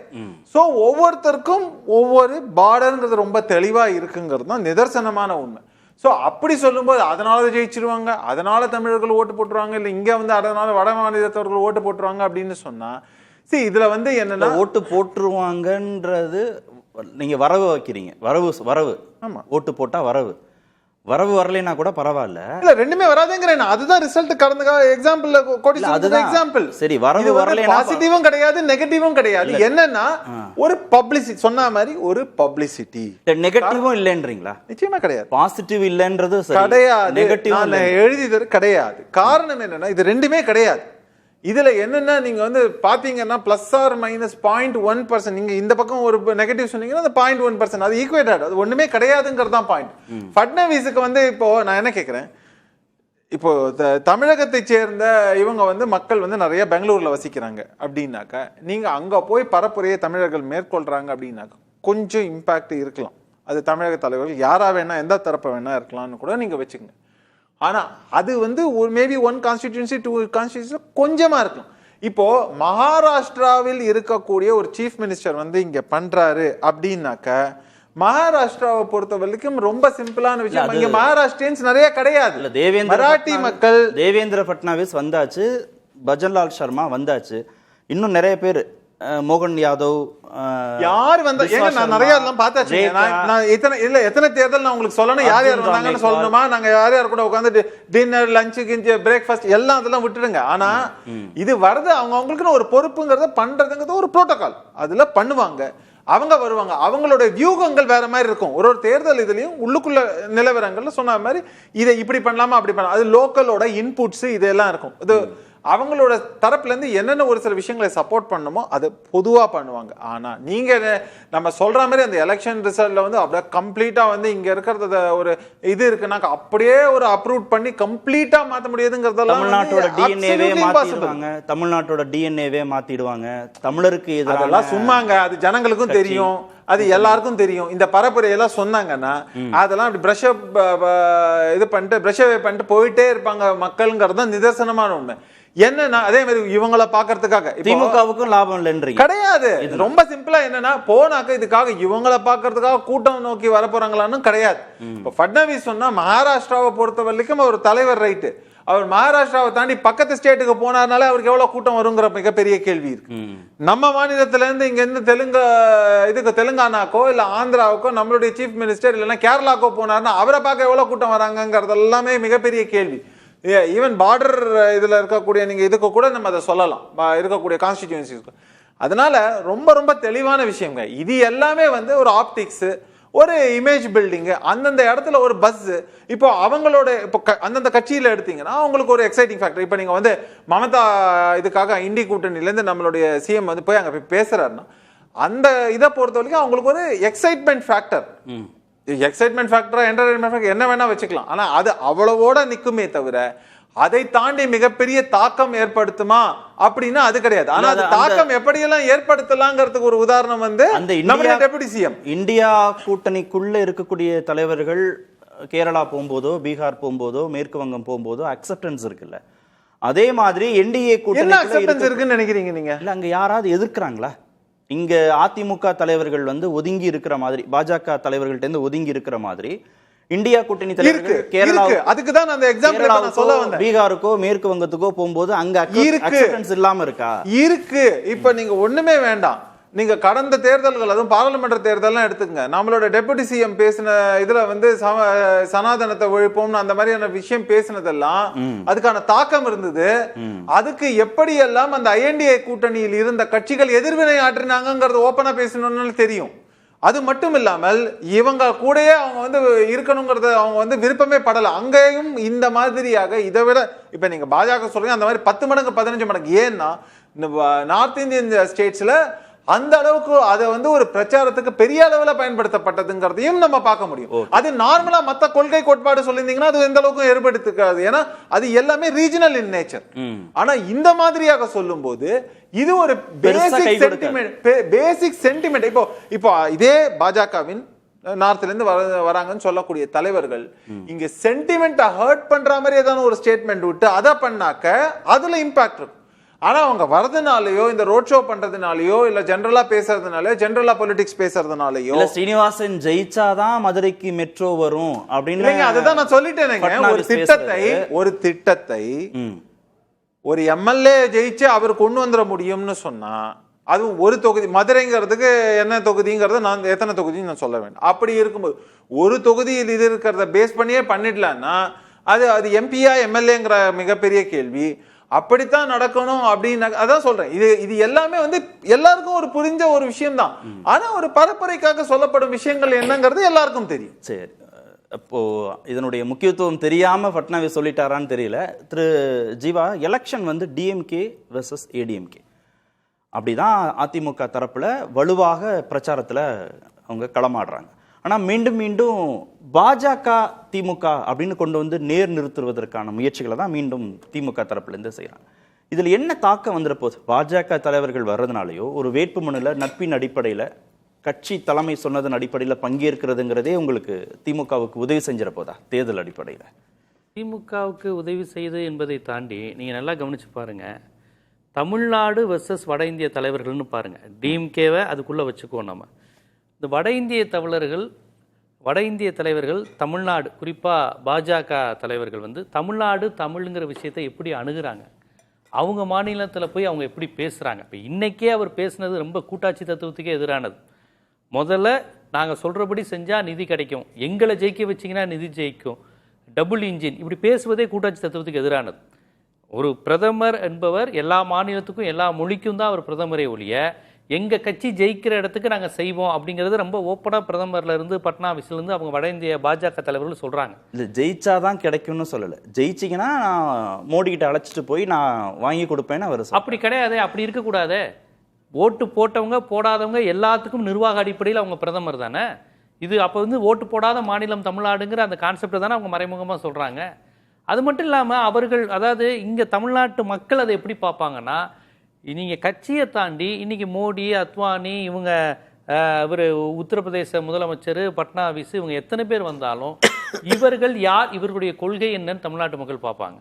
சோ ஒவ்வொருத்தருக்கும் ஒவ்வொரு பார்டர்ங்கிறது ரொம்ப தெளிவா இருக்குங்கிறது தான் நிதர்சனமான உண்மை. ஸோ அப்படி சொல்லும்போது அதனால ஜெயிச்சிருவாங்க, அதனால தமிழர்கள் ஓட்டு போட்டுருவாங்க, இல்லை இங்கே அதனால வட மாநிலத்தவர்கள் ஓட்டு போட்டுருவாங்க அப்படின்னு சொன்னா இதுல என்னன்னா ஓட்டு போட்டுருவாங்கன்றது நீங்க வரவு வைக்கிறீங்க. வரவு ஆமா, ஓட்டு போட்டா வரவு வரலைன்னா கூட பரவாயில்ல, இல்ல ரெண்டுமே வராதுங்கிறேன். அதுதான் ரிசல்ட். கடந்த எக்ஸாம்பிள் எக்ஸாம்பிள் சரி, வரவு வரலைன்னா பாசிட்டிவும் கிடையாது நெகட்டிவும் கிடையாது. என்னன்னா ஒரு பப்ளிசிட்டி சொன்ன மாதிரி ஒரு பப்ளிசிட்டி. நெகட்டிவும் இல்லைன்றீங்களா? நிச்சயமா கிடையாது. பாசிட்டிவ் இல்லைன்றது கிடையாது, நெகட்டிவ் எழுதியது கிடையாது. காரணம் என்னன்னா இது ரெண்டுமே கிடையாது. இதுல என்னன்னா நீங்க பாத்தீங்கன்னா பிளஸ் ஆர் மைனஸ் 0.1%. நீங்க இந்த பக்கம் ஒரு நெகட்டிவ் சொன்னீங்கன்னா அந்த 0.1% அது ஈக்குவேட்டட், அது ஒண்ணுமே கிடையாதுங்கிறது தான் பாயிண்ட். ஃபட்னவிஸுக்கு இப்போ நான் என்ன கேட்கிறேன், இப்போ தமிழகத்தை சேர்ந்த இவங்க மக்கள் நிறைய பெங்களூர்ல வசிக்கிறாங்க அப்படின்னாக்க நீங்க அங்க போய் பரப்புரையை தமிழர்கள் மேற்கொள்றாங்க அப்படின்னாக்க கொஞ்சம் இம்பாக்ட் இருக்கலாம். அது தமிழக தலைவர்கள் யாரா வேணா எந்த தரப்ப வேணா இருக்கலாம்னு கூட நீங்க வச்சுக்கோங்க. ஆனா அது ஒரு மேபி 1 கான்ஸ்டிடியூன்சி 2 கான்ஸ்டிடியூன்சி கொஞ்சமா இருக்கும். இப்போ மகாராஷ்டிராவில் இருக்கக்கூடிய ஒரு சீஃப் மினிஸ்டர் இங்க பண்றாரு அப்படின்னாக்க மகாராஷ்டிராவை பொறுத்த வரைக்கும் ரொம்ப சிம்பிளான விஷயம். இங்க மகாராஷ்டிரியன்ஸ் நிறைய கிடையாது, மராட்டி மக்கள். தேவேந்திர பட்னாவிஸ் வந்தாச்சு, பஜன்லால் சர்மா வந்தாச்சு, இன்னும் நிறைய பேர் மோகன் யாதவ், யார் வந்தா ஏங்க நான் நிறைய எல்லாம் பார்த்தாச்சு. நான் எத்தனை தேர்தல் நான் உங்களுக்கு சொல்லணும், யார் யார் வந்தாங்கன்னு சொல்லணுமா? நாங்க யார் யார் கூட உட்காந்து டின்னர், லஞ்ச், கிஞ்சி, பிரேக்ஃபாஸ்ட் எல்லாம் அதெல்லாம் விட்டுடுங்க. ஆனா இது வரது அவங்க அவங்களுக்குன்னு ஒரு பொறுப்புங்கிறத பண்றதுங்கிறது ஒரு புரோட்டோகால், அதுல பண்ணுவாங்க, அவங்க வருவாங்க, அவங்களோட வியூகங்கள் வேற மாதிரி இருக்கும். ஒரு தேர்தல் இதுலயும் உள்ளுக்குள்ள நிலவரங்கள்ல சொன்ன மாதிரி இதை இப்படி பண்ணலாமா அப்படி பண்ணலாம், அது லோக்கலோட இன்புட்ஸ் இதெல்லாம் இருக்கும். இது அவங்களோட தரப்புல இருந்து என்னென்ன ஒரு சில விஷயங்களை சப்போர்ட் பண்ணணுமோ அதை பொதுவா பண்ணுவாங்க. ஆனா நீங்க நம்ம சொல்ற மாதிரி அந்த எலெக்ஷன் ரிசல்ட்ல வந்து அப்படியே கம்ப்ளீட்டா வந்து இங்க இருக்கிறத ஒரு இது இருக்குன்னா அப்படியே ஒரு அப்ரூவ் பண்ணி கம்ப்ளீட்டா மாத்த முடியாதுங்கிறதெல்லாம் தமிழ்நாட்டோட டிஎன்ஏவே மாத்திடுவாங்க. தமிழ்நாட்டோட டிஎன்ஏவே மாத்திடுவாங்க. தமிழருக்கு அதெல்லாம் சும்மாங்க, அது ஜனங்களுக்கும் தெரியும், அது எல்லாருக்கும் தெரியும். இந்த பரப்புரையெல்லாம் சொன்னாங்கன்னா அதெல்லாம் அப்படி பிரஷ் இது பண்ணிட்டு பண்ணிட்டு போயிட்டே இருப்பாங்க மக்கள்ங்கிறது தான் நிதர்சனமான உண்மை. என்னன்னா அதே மாதிரி இவங்களை பாக்குறதுக்காக திமுகவுக்கும் லாபம் இல்லைன்றீங்க கிடையாது. ரொம்ப சிம்பிளா என்னன்னா போனாக்க இதுக்காக இவங்களை பாக்குறதுக்காக கூட்டம் நோக்கி வர போறாங்களான்னு கிடையாது. இப்ப ஃபட்னவிஸ் சொன்னா மகாராஷ்டிராவை பொறுத்த வரைக்கும் அவர் தலைவர் ரைட்டு, அவர் மகாராஷ்டிராவை தாண்டி பக்கத்து ஸ்டேட்டுக்கு போனார்னால அவருக்கு எவ்வளவு கூட்டம் வருங்கிற மிகப்பெரிய கேள்வி இருக்கு. நம்ம மாநிலத்துல இருந்து இங்க இருந்து தெலுங்கானாக்கோ இல்ல ஆந்திராவுக்கோ நம்மளுடைய சீஃப் மினிஸ்டர் இல்லைன்னா கேரளாக்கோ போனார்னா அவரை பார்க்க எவ்வளவு கூட்டம் வராங்கிறது எல்லாமே மிகப்பெரிய கேள்வி. ஈவன் பார்டர் இதுல இருக்கக்கூடிய நீங்க இதுக்கு கூட நம்ம அதை சொல்லலாம், இருக்கக்கூடிய கான்ஸ்டிடியூன்சிஸ். அதனால ரொம்ப ரொம்ப தெளிவான விஷயங்க இது எல்லாமே வந்து ஒரு ஆப்டிக்ஸ், ஒரு இமேஜ் பில்டிங், அந்தந்த இடத்துல ஒரு பஸ். இப்போ அவங்களோட இப்போ அந்தந்த கட்சியில எடுத்தீங்கன்னா அவங்களுக்கு ஒரு எக்ஸைட்டிங் ஃபேக்டர். இப்போ நீங்க வந்து மமதா இதுக்காக இண்டி கூட்டணியிலேருந்து நம்மளுடைய சிஎம் வந்து போய் அங்கே போய் பேசுறாருன்னா அந்த இதை பொறுத்த வரைக்கும் அவங்களுக்கு ஒரு எக்ஸைட்மெண்ட் ஃபேக்டர். எக்ஸைட்மெண்ட் ஃபேக்டரா என்டர்டைன்மெண்ட் ஃபேக்டர் என்ன வேணா வச்சுக்கலாம். ஆனா அது அவ்வளவோட நிக்குமே தவிர அதை தாண்டி மிகப்பெரிய தாக்கம் ஏற்படுத்துமா அப்படின்னா அது கிடையாது. ஆனா அது தாக்கம் எப்படியெல்லாம் ஏற்படுத்தலாங்கிறதுக்கு ஒரு உதாரணம் வந்து நம்மளுடைய டெபுட்டி சிஎம். இந்தியா கூட்டணிக்குள்ள இருக்கக்கூடிய தலைவர்கள் கேரளா போகும்போதோ பீகார் போகும்போதோ மேற்கு வங்கம் போகும்போதோ அக்செப்டன்ஸ் இருக்குல்ல, அதே மாதிரி என்டிஏ கூட்டணி அக்செப்டன்ஸ் இருக்குன்னு நினைக்கிறீங்க நீங்க? இல்ல அங்க யாராவது எதிர்க்கிறாங்களா? இங்க அதிமுக தலைவர்கள் வந்து ஒதுங்கி இருக்கிற மாதிரி, பாஜக தலைவர்கள்ட்ட இருந்து ஒதுங்கி இருக்கிற மாதிரி இந்தியா கூட்டணி தலைவர்கள் கேரளா, அதுக்கு தான் அந்த எக்ஸாம்பிள் நான் சொல்ல வந்தேன். பீகாருக்கோ மேற்கு வங்கத்துக்கோ போகும்போது அங்க அக்செப்டன்ஸ் இல்லாம இருக்கா? இருக்கு. இப்ப நீங்க ஒண்ணுமே வேண்டாம், நீங்க கடந்த தேர்தல்கள் அதுவும் பாராளுமன்ற தேர்தல்லாம் எடுத்துக்கங்க. நம்மளோட டெபுட்டி சிஎம் பேசின இதுல வந்து சனாதனத்தை ஒழிப்போம்னு அந்த மாதிரியான விஷயம் பேசினதெல்லாம் அதுக்கான தாக்கம் இருந்தது. அதுக்கு எப்படி எல்லாம் அந்த ஐஎன்டிஏ கூட்டணியில் இருந்த கட்சிகள் எதிர்வினை ஆற்றினாங்கிறது ஓப்பனா பேசணும்னு தெரியும். அது மட்டும் இல்லாமல் இவங்க கூடயே அவங்க வந்து இருக்கணுங்கிறத அவங்க வந்து விருப்பமே படல. அங்கேயும் இந்த மாதிரியாக இதை விட இப்ப நீங்க பாஜக சொல்றீங்க அந்த மாதிரி 10 மடங்கு 15 மடங்கு. ஏன்னா நார்த் இந்தியன் ஸ்டேட்ஸ்ல அந்த அளவுக்கு அதை வந்து ஒரு பிரச்சாரத்துக்கு பெரிய அளவுல பயன்படுத்தப்பட்டதுங்கிறதையும் நம்ம பார்க்க முடியும். அது நார்மலா மத்த கொள்கை கோட்பாடு சொல்லியிருந்தீங்கன்னா அது எந்த அளவுக்கு ஏற்படுத்திக்காது, ஏன்னா அது எல்லாமே ரீஜனல் இன் நேச்சர். ஆனா இந்த மாதிரியாக சொல்லும் போது இது ஒரு பேசிக் சென்டிமெண்ட். இப்போ இதே பாஜகவின் நார்த்ல இருந்து வராங்கன்னு சொல்லக்கூடிய தலைவர்கள் இங்க சென்டிமெண்ட்டை ஹர்ட் பண்ற மாதிரி ஏதாவது ஒரு ஸ்டேட்மெண்ட் விட்டு அதை பண்ணாக்க அதுல இம்பாக்ட் இருக்கும். ஆனா அவங்க வரதுனாலயோ இந்த ரோட் ஷோ பண்றதுனாலயோ இல்ல ஜெனரலா பேசுறதுனாலயோ ஜெனரலா பொலிட்டிக்ஸ் பேசுறதுனாலயோ இல்ல ஸ்ரீனிவாசன் ஜெயிச்சாதான் மதுரைக்கு மெட்ரோ வரும் அப்படின்னு அதுதான் நான் சொல்லிட்டேன். ஒரு திட்டத்தை ஒரு எம்எல்ஏ ஜெயிச்சு அவர் கொண்டு வந்துட முடியும்னு சொன்னா அது ஒரு தொகுதி, மதுரைங்கிறதுக்கு என்ன தொகுதிங்கிறத நான் எத்தனை தொகுதின்னு நான் சொல்ல வேண்டும். அப்படி இருக்கும்போது ஒரு தொகுதியில் இது இருக்கிறத பேஸ் பண்ணியே பண்ணிடலான்னா அது எம்பியா எம்எல்ஏங்கிற மிகப்பெரிய கேள்வி. அப்படித்தான் நடக்கணும் அப்படின்னு அதான் சொல்றேன். இது எல்லாமே வந்து எல்லாருக்கும் ஒரு புரிஞ்ச ஒரு விஷயம் தான். ஆனா ஒரு பரப்புரைக்காக சொல்லப்படும் விஷயங்கள் என்னங்கிறது எல்லாருக்கும் தெரியும். சரி, அப்போ இதனுடைய முக்கியத்துவம் தெரியாம ஃபட்னவிஸ் சொல்லிட்டாரான்னு தெரியல. திரு ஜீவா, எலெக்ஷன் வந்து டிஎம்கே வெர்சஸ் ஏடிஎம்கே அப்படிதான் அதிமுக தரப்புல வலுவாக பிரச்சாரத்துல அவங்க களமாடுறாங்க. ஆனா மீண்டும் மீண்டும் பாஜக திமுக அப்படின்னு கொண்டு வந்து நேர் நிறுத்துவதற்கான முயற்சிகளை தான் மீண்டும் திமுக தரப்புல இருந்து செய்யறாங்க. இதுல என்ன தாக்கம் வந்துட போகுது? பாஜக தலைவர்கள் வர்றதுனாலயோ ஒரு வேட்புமனுல நட்பின் அடிப்படையில கட்சி தலைமை சொன்னதன் அடிப்படையில் பங்கேற்கிறதுங்கிறதே உங்களுக்கு திமுகவுக்கு உதவி செஞ்சிட போதா தேர்தல் அடிப்படையில்? திமுகவுக்கு உதவி செய்து என்பதை தாண்டி நீங்கள் நல்லா கவனித்து பாருங்கள், தமிழ்நாடு வெர்சஸ் வட இந்திய தலைவர்கள்னு பாருங்கள். டிஎம்கேவை அதுக்குள்ளே வச்சுக்குவோம். நம்ம இந்த வட இந்திய தலைவர்கள் தமிழ்நாடு, குறிப்பாக பாஜக தலைவர்கள் வந்து தமிழ்நாடு தமிழுங்கிற விஷயத்தை எப்படி அணுகிறாங்க, அவங்க மாநிலத்தில் போய் அவங்க எப்படி பேசுகிறாங்க. இப்போ இன்றைக்கே அவர் பேசுனது ரொம்ப கூட்டாட்சி தத்துவத்துக்கே எதிரானது. முதல்ல நாங்கள் சொல்கிறபடி செஞ்சால் நிதி கிடைக்கும், எங்களை ஜெயிக்க வச்சிங்கன்னா நிதி ஜெயிக்கும், டபுள் இன்ஜின், இப்படி பேசுவதே கூட்டாட்சி தத்துவத்துக்கு எதிரானது. ஒரு பிரதமர் என்பவர் எல்லா மாநிலத்துக்கும் எல்லா மொழிக்கும் தான் அவர் பிரதமரே ஒழிய எங்கள் கட்சி ஜெயிக்கிற இடத்துக்கு நாங்கள் செய்வோம் அப்படிங்கிறது ரொம்ப ஓப்பனாக பிரதமர்லேருந்து பட்னாவிஸ்லேருந்து அவங்க வட இந்திய பாஜக தலைவர்கள் சொல்கிறாங்க. இல்லை ஜெயிச்சாதான் கிடைக்கும்னு சொல்லலை, ஜெயிச்சிங்கன்னா நான் மோடி கிட்ட அழைச்சிட்டு போய் நான் வாங்கி கொடுப்பேன்னு அவர் அப்படி கிடையாது, அப்படி இருக்கக்கூடாது. ஓட்டு போட்டவங்க போடாதவங்க எல்லாத்துக்கும் நிர்வாக அடிப்படையில் அவங்க பிரதமர் தானே. இது அப்போ வந்து ஓட்டு போடாத மாநிலம் தமிழ்நாடுங்கிற அந்த கான்செப்டை தானே அவங்க மறைமுகமாக சொல்கிறாங்க. அது மட்டும் இல்லாமல் அவர்கள், அதாவது இங்கே தமிழ்நாட்டு மக்கள் அதை எப்படி பார்ப்பாங்கன்னா, நீங்கள் கட்சியை தாண்டி இன்றைக்கி மோடி, அத்வானி, இவங்க இவர் உத்தரப்பிரதேச முதலமைச்சர் பட்னாவிஸ், இவங்க எத்தனை பேர் வந்தாலும் இவர்கள் யார், இவர்களுடைய கொள்கை என்னன்னு தமிழ்நாட்டு மக்கள் பார்ப்பாங்க.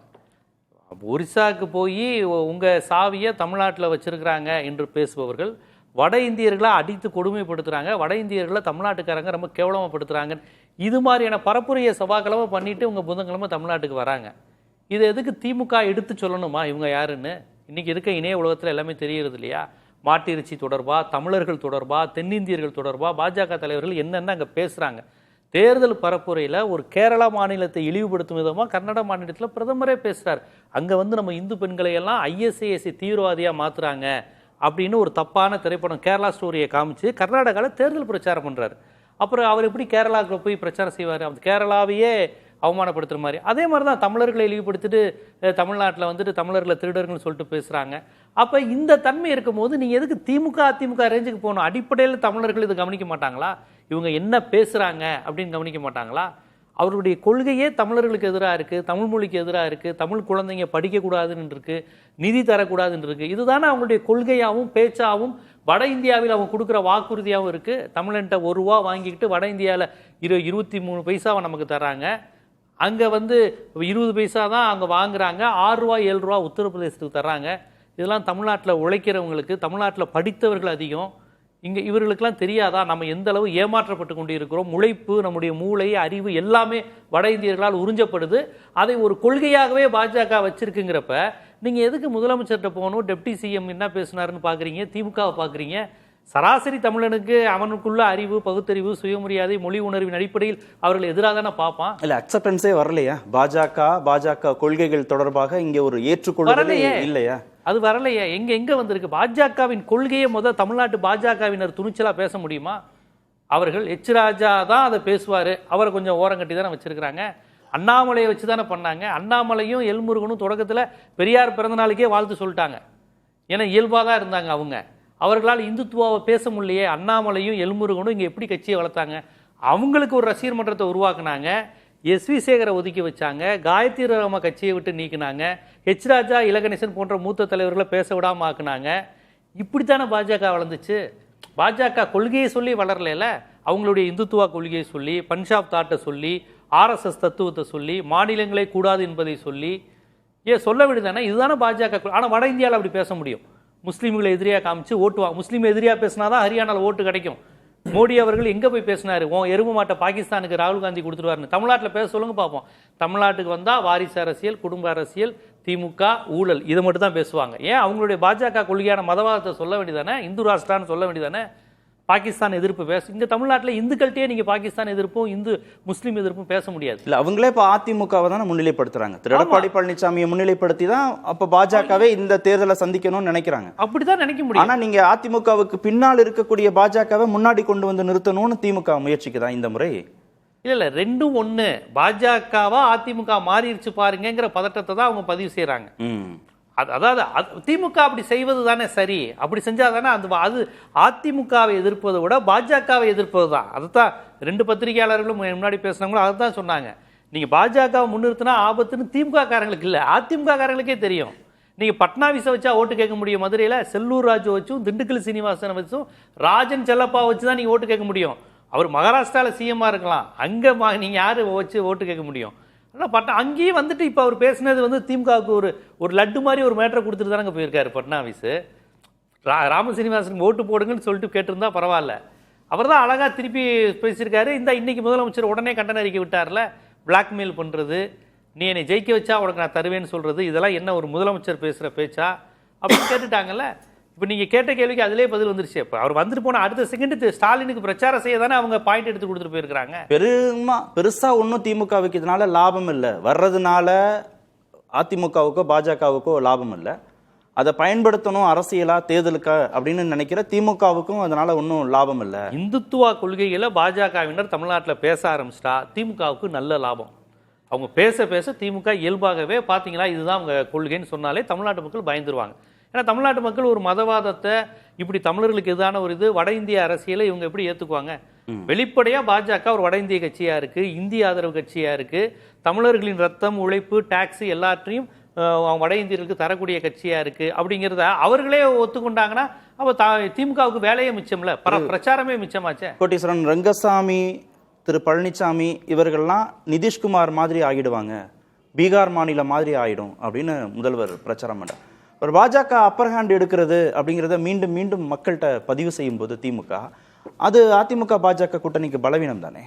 ஒரிசாவுக்கு போய் உங்கள் சாவியை தமிழ்நாட்டில் வச்சுருக்கிறாங்க என்று பேசுபவர்கள் வட இந்தியர்களை அடித்து கொடுமைப்படுத்துகிறாங்க, வட இந்தியர்களை தமிழ்நாட்டுக்காரங்க ரொம்ப கேவலமாகப்படுத்துகிறாங்க. இது மாதிரியான பரப்புரையை செவ்வாய்க்கிழமை பண்ணிவிட்டு உங்கள் புதன்கிழமை தமிழ்நாட்டுக்கு வராங்க. இது எதுக்கு திமுக எடுத்து சொல்லணுமா இவங்க யாருன்னு? இன்றைக்கி இருக்க இணைய உலகத்தில் எல்லாமே தெரிகிறது இல்லையா? மாட்டிறைச்சி தொடர்பாக, தமிழர்கள் தொடர்பாக, தென்னிந்தியர்கள் தொடர்பாக பாஜக தலைவர்கள் என்னென்ன அங்கே பேசுகிறாங்க. தேர்தல் பரப்புரையில் ஒரு கேரளா மாநிலத்தை இழிவுபடுத்தும் விதமாக கர்நாடக மாநிலத்தில் பிரதமரே பேசுகிறார். அங்கே வந்து நம்ம இந்து பெண்களை எல்லாம் ஐஎஸ்ஐஎஸ்சி தீவிரவாதியாக மாற்றுறாங்க அப்படின்னு ஒரு தப்பான திரைப்படம் கேரளா ஸ்டோரியை காமிச்சு கர்நாடகாவில் தேர்தல் பிரச்சாரம் பண்ணுறாரு. அப்புறம் அவர் எப்படி கேரளாவுக்கு போய் பிரச்சாரம் செய்வார்? அந்த கேரளாவையே அவமானப்படுத்துகிற மாதிரி. அதே மாதிரி தான் தமிழர்களை இழிவுபடுத்திட்டு தமிழ்நாட்டில் வந்துட்டு தமிழர்களை திருடர்கள்னு சொல்லிட்டு பேசுகிறாங்க. அப்போ இந்த தன்மை இருக்கும் போது நீங்கள் எதுக்கு திமுக அதிமுக ரேஞ்சுக்கு போகணும்? அடிப்படையில் தமிழர்கள் இதை கவனிக்க மாட்டாங்களா? இவங்க என்ன பேசுகிறாங்க அப்படின்னு கவனிக்க மாட்டாங்களா? அவருடைய கொள்கையே தமிழர்களுக்கு எதிராக இருக்குது, தமிழ் மொழிக்கு எதிராக இருக்குது, தமிழ் குழந்தைங்க படிக்கக்கூடாதுன்னு இருக்குது, நிதி தரக்கூடாதுன்னு இருக்குது. இதுதானே அவங்களுடைய கொள்கையாகவும் பேச்சாகவும் வட இந்தியாவில் அவங்க கொடுக்குற வாக்குறுதியாகவும் இருக்குது. தமிழன்ட்ட ₹1 வாங்கிக்கிட்டு வட இந்தியாவில் 23 பைசாவை நமக்கு தராங்க. அங்கே வந்து 20 பைசா தான் அங்கே வாங்குறாங்க, ₹6 7 உத்தரப்பிரதேசத்துக்கு தர்றாங்க. இதெல்லாம் தமிழ்நாட்டில் உழைக்கிறவங்களுக்கு, தமிழ்நாட்டில் படித்தவர்கள் அதிகம். இங்கே இவர்களுக்கெல்லாம் தெரியாதா நம்ம எந்த அளவு ஏமாற்றப்பட்டு கொண்டு இருக்கிறோம்? உழைப்பு, நம்முடைய மூளை, அறிவு எல்லாமே வட இந்தியர்களால் உறிஞ்சப்படுது. அதை ஒரு கொள்கையாகவே பாஜக வச்சிருக்குங்கிறப்ப நீங்கள் எதுக்கு முதலமைச்சர்கிட்ட போகணும்? டெப்டி சிஎம் என்ன பேசினாருன்னு பார்க்குறீங்க, திமுகவை பார்க்குறீங்க. சராசரி தமிழனுக்கு அவனுக்குள்ள அறிவு, பகுத்தறிவு, சுயமரியாதை, மொழி உணர்வின் அடிப்படையில் அவர்கள் எதிராக தானே பார்ப்பான். இல்லை அக்செப்டன்ஸே வரலையா? பாஜக கொள்கைகள் தொடர்பாக இங்கே ஒரு ஏற்றுக்கொள்ளலே இல்லையா? அது வரலையா? எங்க வந்திருக்கு? பாஜகவின் கொள்கையை முதல் தமிழ்நாட்டு பாஜகவினர் துணிச்சலா பேச முடியுமா? அவர்கள் எச் ராஜா தான் அதை பேசுவார், அவரை கொஞ்சம் ஓரங்கட்டி தானே வச்சிருக்கிறாங்க. அண்ணாமலையை வச்சு தானே பண்ணாங்க. அண்ணாமலையும் எல்முருகனும் தொடக்கத்தில் பெரியார் பிறந்த நாளுக்கே வாழ்த்து சொல்லிட்டாங்க. ஏன்னா இயல்பாக தான் இருந்தாங்க அவங்க. அவர்களால் இந்துத்துவாவை பேச முடியலையே. அண்ணாமலையும் எல்முருகனும் இங்கே எப்படி கட்சியை வளர்த்தாங்க? அவங்களுக்கு ஒரு ரசிகர் மன்றத்தை உருவாக்குனாங்க, எஸ்வி சேகரை ஒதுக்கி வச்சாங்க, காயத்ரி ராம கட்சியை விட்டு நீக்கினாங்க, ஹெச் ராஜா, இலகணேசன் போன்ற மூத்த தலைவர்களை பேச விடாமல் ஆக்குனாங்க. இப்படித்தானே பாஜக வளர்ந்துச்சு. பாஜக கொள்கையை சொல்லி வளரல, அவங்களுடைய இந்துத்துவா கொள்கையை சொல்லி, பஞ்சாப் தாட்டை சொல்லி, ஆர்எஸ்எஸ் தத்துவத்தை சொல்லி, மாநிலங்களே கூடாது என்பதை சொல்லி சொல்ல விடுதானே. இதுதானே பாஜக. ஆனால் வட இந்தியாவில் அப்படி பேச முடியும். முஸ்லீம்களை எதிரியாக காமிச்சு ஓட்டுவாங்க. முஸ்லீம் எதிரியாக பேசினா தான் ஹரியானாவில் ஓட்டு கிடைக்கும். மோடி அவர்கள் எங்கே போய் பேசினாரு? எரும மாட்டை பாகிஸ்தானுக்கு ராகுல் காந்தி கொடுத்துருவாருன்னு. தமிழ்நாட்டில் பேச சொல்லுங்க பார்ப்போம். தமிழ்நாட்டுக்கு வந்தால் வாரிசு அரசியல், குடும்ப அரசியல், திமுக, ஊழல், இதை மட்டும் தான் பேசுவாங்க. ஏன் அவங்களுடைய பாஜக கொள்கையான மதவாதத்தை சொல்ல வேண்டியதானே? இந்து ராஷ்டிரான்னு சொல்ல வேண்டியதானே? பாகிஸ்தான் எதிர்ப்பு பேச இங்கே தமிழ்நாட்டில் இந்துக்கள்கிட்டே நீங்கள் பாகிஸ்தான் எதிர்ப்பும் இந்து முஸ்லீம் எதிர்ப்பும் பேச முடியாது. இல்லை அவங்களே இப்போ அதிமுகவை தானே முன்னிலைப்படுத்துறாங்க. திரு எடப்பாடி பழனிசாமியை முன்னிலைப்படுத்தி தான் அப்போ பாஜகவே இந்த தேர்தலை சந்திக்கணும்னு நினைக்கிறாங்க. அப்படிதான் நினைக்க முடியும். ஆனால் நீங்கள் அதிமுகவுக்கு பின்னால் இருக்கக்கூடிய பாஜகவை முன்னாடி கொண்டு வந்து நிறுத்தணும்னு திமுக முயற்சிக்குதான் இந்த முறை? இல்லை ரெண்டும் ஒன்று. பாஜகவா அதிமுக மாறிடுச்சு பாருங்கிற பதட்டத்தை தான் அவங்க பதிவு செய்கிறாங்க. அதாவது திமுக அப்படி செய்வது தானே சரி. அப்படி செஞ்சால் தானே அது அதிமுகவை எதிர்ப்பதை விட பாஜகவை எதிர்ப்பது தான். அதுதான் 2 பத்திரிகையாளர்களும் முன்னாடி பேசுனவங்களும் அதை தான் சொன்னாங்க. நீங்கள் பாஜகவை முன்னிறுத்தினா ஆபத்துன்னு திமுக காரங்களுக்கு இல்லை, அதிமுக காரங்களுக்கே தெரியும். நீங்கள் பட்னாவிஸை வச்சா ஓட்டு கேட்க முடியும். மதுரையில் செல்லூர் ராஜு வச்சும், திண்டுக்கல் சீனிவாசனை வச்சும், ராஜன் செல்லப்பா வச்சு தான் நீங்கள் ஓட்டு கேட்க முடியும். அவர் மகாராஷ்டிராவில் சிஎம்மாக இருக்கலாம், அங்கே நீங்கள் யார் வச்சு ஓட்டு கேட்க முடியும்? ஆனால் அங்கேயும் வந்துட்டு இப்போ அவர் பேசினது வந்து திமுகவுக்கு ஒரு லட்டு மாதிரி ஒரு மேட்டரை கொடுத்துட்டு தானே போயிருக்காரு பட்னாவிஸ். ராமசீனிவாசனுக்கு ஓட்டு போடுங்கன்னு சொல்லிட்டு கேட்டிருந்தா பரவாயில்ல. அவர் தான் அழகாக திருப்பி பேசியிருக்காரு. இன்னைக்கு முதலமைச்சர் உடனே கண்டன அறிக்கை விட்டார்ல, பிளாக்மெயில் பண்ணுறது, நீ என்னை ஜெயிக்க வச்சா உனக்கு நான் தருவேன்னு சொல்றது இதெல்லாம் என்ன ஒரு முதலமைச்சர் பேசுற பேச்சா அப்படின்னு கேட்டுட்டாங்கல்ல. இப்போ நீங்க கேட்ட கேள்விக்கு அதிலே பதில் வந்துருச்சு. இப்போ அவர் வந்துட்டு போன அடுத்த செகண்ட் ஸ்டாலினுக்கு பிரச்சாரம் செய்ய தானே அவங்க பாயிண்ட் எடுத்து கொடுத்துட்டு போயிருக்காங்க. பெருசா ஒன்றும் திமுக வைக்கிறதுனால லாபம் இல்லை, வர்றதுனால அதிமுகவுக்கோ பாஜகவுக்கோ லாபம் இல்லை. அதை பயன்படுத்தணும் அரசியலா தேர்தலுக்கா அப்படின்னு நினைக்கிற திமுகவுக்கும் அதனால ஒன்றும் லாபம் இல்லை. இந்துத்துவா கொள்கைகளை பாஜகவினர் தமிழ்நாட்டில் பேச ஆரம்பிச்சிட்டா திமுகவுக்கு நல்ல லாபம். அவங்க பேச பேச திமுக இயல்பாகவே பார்த்தீங்களா இதுதான் அவங்க கொள்கைன்னு சொன்னாலே தமிழ்நாட்டு மக்கள் பயந்துருவாங்க. ஏன்னா தமிழ்நாட்டு மக்கள் ஒரு மதவாதத்தை இப்படி தமிழர்களுக்கு எதிரான ஒரு இது வட இந்திய அரசியலை இவங்க எப்படி ஏற்றுக்குவாங்க? வெளிப்படையா பாஜக ஒரு வட இந்திய கட்சியா இருக்கு, இந்திய ஆதரவு கட்சியா இருக்கு, தமிழர்களின் ரத்தம் உழைப்பு டாக்ஸ் எல்லாற்றையும் வட இந்தியர்களுக்கு தரக்கூடிய கட்சியா இருக்கு அப்படிங்கிறத அவர்களே ஒத்துக்கொண்டாங்கன்னா அப்ப திமுகவுக்கு வேலையே மிச்சம்ல, பிரச்சாரமே மிச்சமாச்சே. கோட்டீஸ்வரன் ரங்கசாமி, திரு பழனிசாமி இவர்கள்லாம் நிதிஷ்குமார் மாதிரி ஆகிடுவாங்க, பீகார் மாநிலம் மாதிரி ஆயிடும் அப்படின்னு முதல்வர் பிரச்சாரம் பண்ணார். ஒரு பாஜக அப்பர் ஹேண்ட் எடுக்கிறது அப்படிங்கிறத மீண்டும் மீண்டும் மக்கள்கிட்ட பதிவு செய்யும் போது திமுக, அது அதிமுக பாஜக கூட்டணிக்கு பலவீனம் தானே?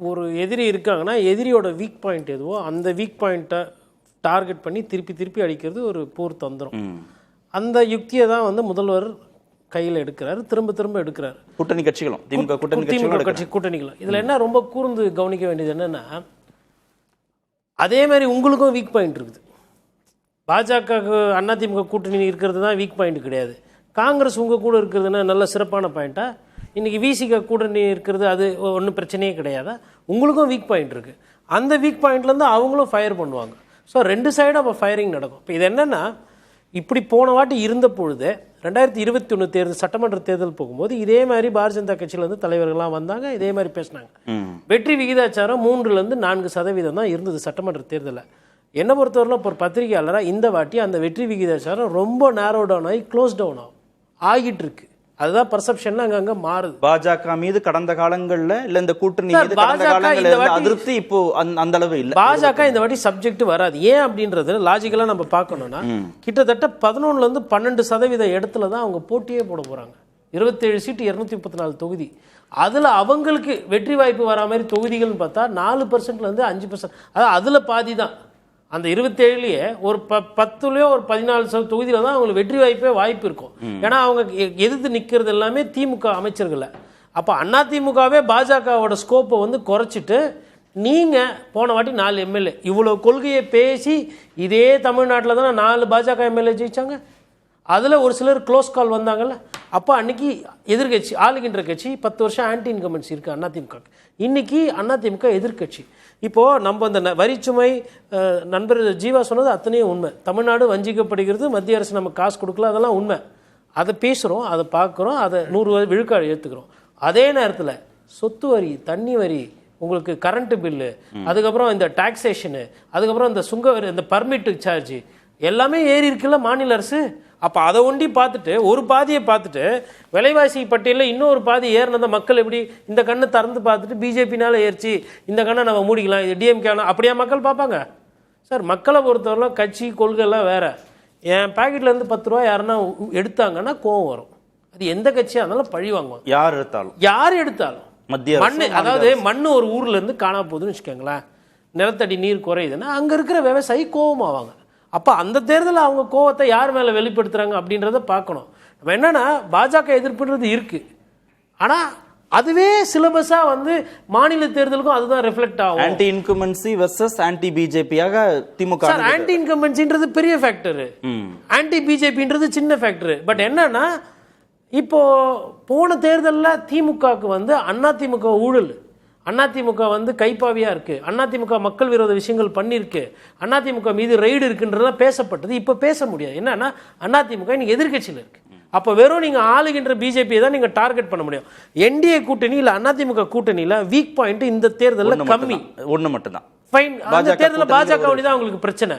ஒரு எதிரி இருக்காங்கன்னா எதிரியோட வீக் பாயிண்ட் எதுவோ அந்த வீக் பாயிண்ட்டை டார்கெட் பண்ணி திருப்பி திருப்பி அடிக்கிறது ஒரு போர் தந்திரம். அந்த யுக்தியை தான் வந்து முதல்வர் கையில் எடுக்கிறாரு, திரும்ப திரும்ப எடுக்கிறாரு. கூட்டணி கட்சிகளும் திமுக கூட்டணிகளும் இதில் என்ன ரொம்ப கூர்ந்து கவனிக்க வேண்டியது என்னன்னா, அதே மாதிரி உங்களுக்கும் வீக் பாயிண்ட் இருக்குது. பாஜக அதிமுக கூட்டணி இருக்கிறது தான் வீக் பாயிண்ட் கிடையாது. காங்கிரஸ் உங்கள் கூட இருக்கிறதுனா நல்ல சிறப்பான பாயிண்ட்டா? இன்றைக்கி விசிக கூட்டணி இருக்கிறது அது ஒன்றும் பிரச்சனையே கிடையாதா? உங்களுக்கும் வீக் பாயிண்ட் இருக்குது. அந்த வீக் பாயிண்ட்லேருந்து அவங்களும் ஃபயர் பண்ணுவாங்க. ஸோ ரெண்டு சைடும் அப்போ ஃபயரிங் நடக்கும். இப்போ இது என்னென்னா, இப்படி போன வாட்டி இருந்த பொழுது 2021 தேர்தல் சட்டமன்ற தேர்தல் போகும்போது இதே மாதிரி பாரதிய ஜனதா கட்சியிலேருந்து தலைவர்கள்லாம் வந்தாங்க, இதே மாதிரி பேசினாங்க. வெற்றி விகிதாச்சாரம் 3% தான் இருந்தது சட்டமன்ற தேர்தலில். என்னை பொறுத்தவரையில் இப்போ ஒரு பத்திரிகையாளராக இந்த வாட்டி அந்த வெற்றி விகிதாச்சாரம் ரொம்ப நேரோ டவுன் ஆகி க்ளோஸ் டவுன் ஆகிட்டு இருக்கு. அதுதான் பர்செப்ஷன்ல அங்கங்க மாறுது. பாஜக மீது கடந்த காலங்கள்ல இல்ல இந்த கூட்டணி மீது கடந்த காலங்கள்ல அதிருப்தி இப்போ அந்த அளவு இல்ல. பாஜக இந்த வாட்டி சப்ஜெக்ட் வராது. ஏன் அப்படின்றது லாஜிக்கலா நம்ம பார்க்கணும்னா, கிட்டத்தட்ட 11ல இருந்து 12% இடத்துல தான் அவங்க போட்டியே போட போறாங்க. 27 சீட்டு 234 தொகுதி. அதுல அவங்களுக்கு வெற்றி வாய்ப்பு வரா மாதிரி தொகுதிகள்னு பார்த்தா 4%ல இருந்து 5%, அதாவது அதுல பாதி தான். அந்த 27லயே ஒரு 10லயோ ஒரு 14 தொகுதியில தான் அவங்களுக்கு வெற்றி வாய்ப்பு இருக்கும். ஏன்னா அவங்க எதிர்த்து நிற்கிறது எல்லாமே திமுக அமைச்சர்களை. அப்போ அதிமுகவே பாஜகவோட ஸ்கோப்பை வந்து குறைச்சிட்டு, நீங்கள் போன வாட்டி 4 எம்எல்ஏ இவ்வளோ கொள்கையை பேசி இதே தமிழ்நாட்டில் தானே 4 பாஜக எம்எல்ஏ ஜெயிச்சாங்க. அதில் ஒரு சிலர் க்ளோஸ் கால் வந்தாங்கல்ல. அப்போ அன்னைக்கு எதிர்கட்சி, ஆளுகின்ற கட்சி 10 வருஷம் ஆன்டி இன்கம்பன்சி இருக்குது அதிமுக. இன்னைக்கு அதிமுக எதிர்கட்சி. இப்போது நம்ம இந்த வரிச்சுமை நண்பர் ஜீவா சொன்னது அத்தனையும் உண்மை. தமிழ்நாடு வஞ்சிக்கப்படுகிறது, மத்திய அரசு நமக்கு காசு கொடுக்கல, அதெல்லாம் உண்மை. அதை பேசுகிறோம், அதை பார்க்குறோம், அதை 100 விழுக்காடு ஏற்றுக்கிறோம். அதே நேரத்தில் சொத்து வரி, தண்ணி வரி, உங்களுக்கு கரண்ட்டு பில்லு, அதுக்கப்புறம் இந்த டாக்ஸேஷனு, அதுக்கப்புறம் இந்த சுங்க வரி, இந்த பர்மிட் சார்ஜ் எல்லாமே ஏறி இருக்குல்ல மாநில அரசு. அப்போ அதை ஒண்டி பார்த்துட்டு ஒரு பாதியை பார்த்துட்டு விலைவாசி பட்டியலில் இன்னொரு பாதி ஏறினதை மக்கள் எப்படி இந்த கண்ணை திறந்து பார்த்துட்டு பிஜேபினால ஏறிச்சு இந்த கண்ணை நம்ம மூடிக்கலாம், இது டிஎம்கே அப்படியா மக்கள் பார்ப்பாங்க? சார், மக்களை பொறுத்தவரை கட்சி கொள்கைலாம் வேற. என் பேக்கெட்லேருந்து 10 ரூபா யாருன்னா எடுத்தாங்கன்னா கோவம் வரும். அது எந்த கட்சியாக இருந்தாலும் பழி வாங்குவாங்க. யார் எடுத்தாலும் மண்ணு, அதாவது மண்ணு ஒரு ஊர்ல இருந்து காணா போகுதுன்னு வச்சுக்கோங்களேன், நிலத்தடி நீர் குறையுதுன்னா அங்கே இருக்கிற விவசாயி கோவமாவாங்க. அப்போ அந்த தேர்தலில் அவங்க கோவத்தை யார் மேலே வெளிப்படுத்துகிறாங்க அப்படின்றத பார்க்கணும். நம்ம என்னன்னா, பாஜக எதிர்ப்புன்றது இருக்குது, ஆனால் அதுவே சிலபஸாக வந்து மாநில தேர்தலுக்கும் அதுதான் ரிஃப்ளெக்ட் ஆகும். ஆன்டி இன்கம்பன்சி வெர்சஸ் ஆன்டி பிஜேபியாக திமுக. சார், ஆன்டி இன்கம்பன்சின்றது பெரிய ஃபேக்டரு, ஆன்டி பிஜேபின்றது சின்ன ஃபேக்டரு. பட் என்னன்னா, இப்போ போன தேர்தலில் திமுகவுக்கு வந்து அதிமுக ஊழல், அதிமுக வந்து கைப்பாவியா இருக்கு, அதிமுக மக்கள் விரோத விஷயங்கள் பண்ணிருக்கு, அதிமுக மீது ரெய்டு இருக்குன்றதெல்லாம் பேசப்பட்டது. இப்போ பேச முடியாது. என்னன்னா, அதிமுக இன்னைக்கு எதிர்கட்சியில் இருக்கு. அப்போ வெறும் நீங்க ஆளுகின்ற பிஜேபியை தான் நீங்க டார்கெட் பண்ண முடியும். என்டிஏ கூட்டணி இல்ல அதிமுக கூட்டணியில வீக் பாயிண்ட் இந்த தேர்தலில் கம்மி, ஒன்று மட்டும்தான். அந்த தேர்தலில் பாஜக தான் அவங்களுக்கு பிரச்சனை.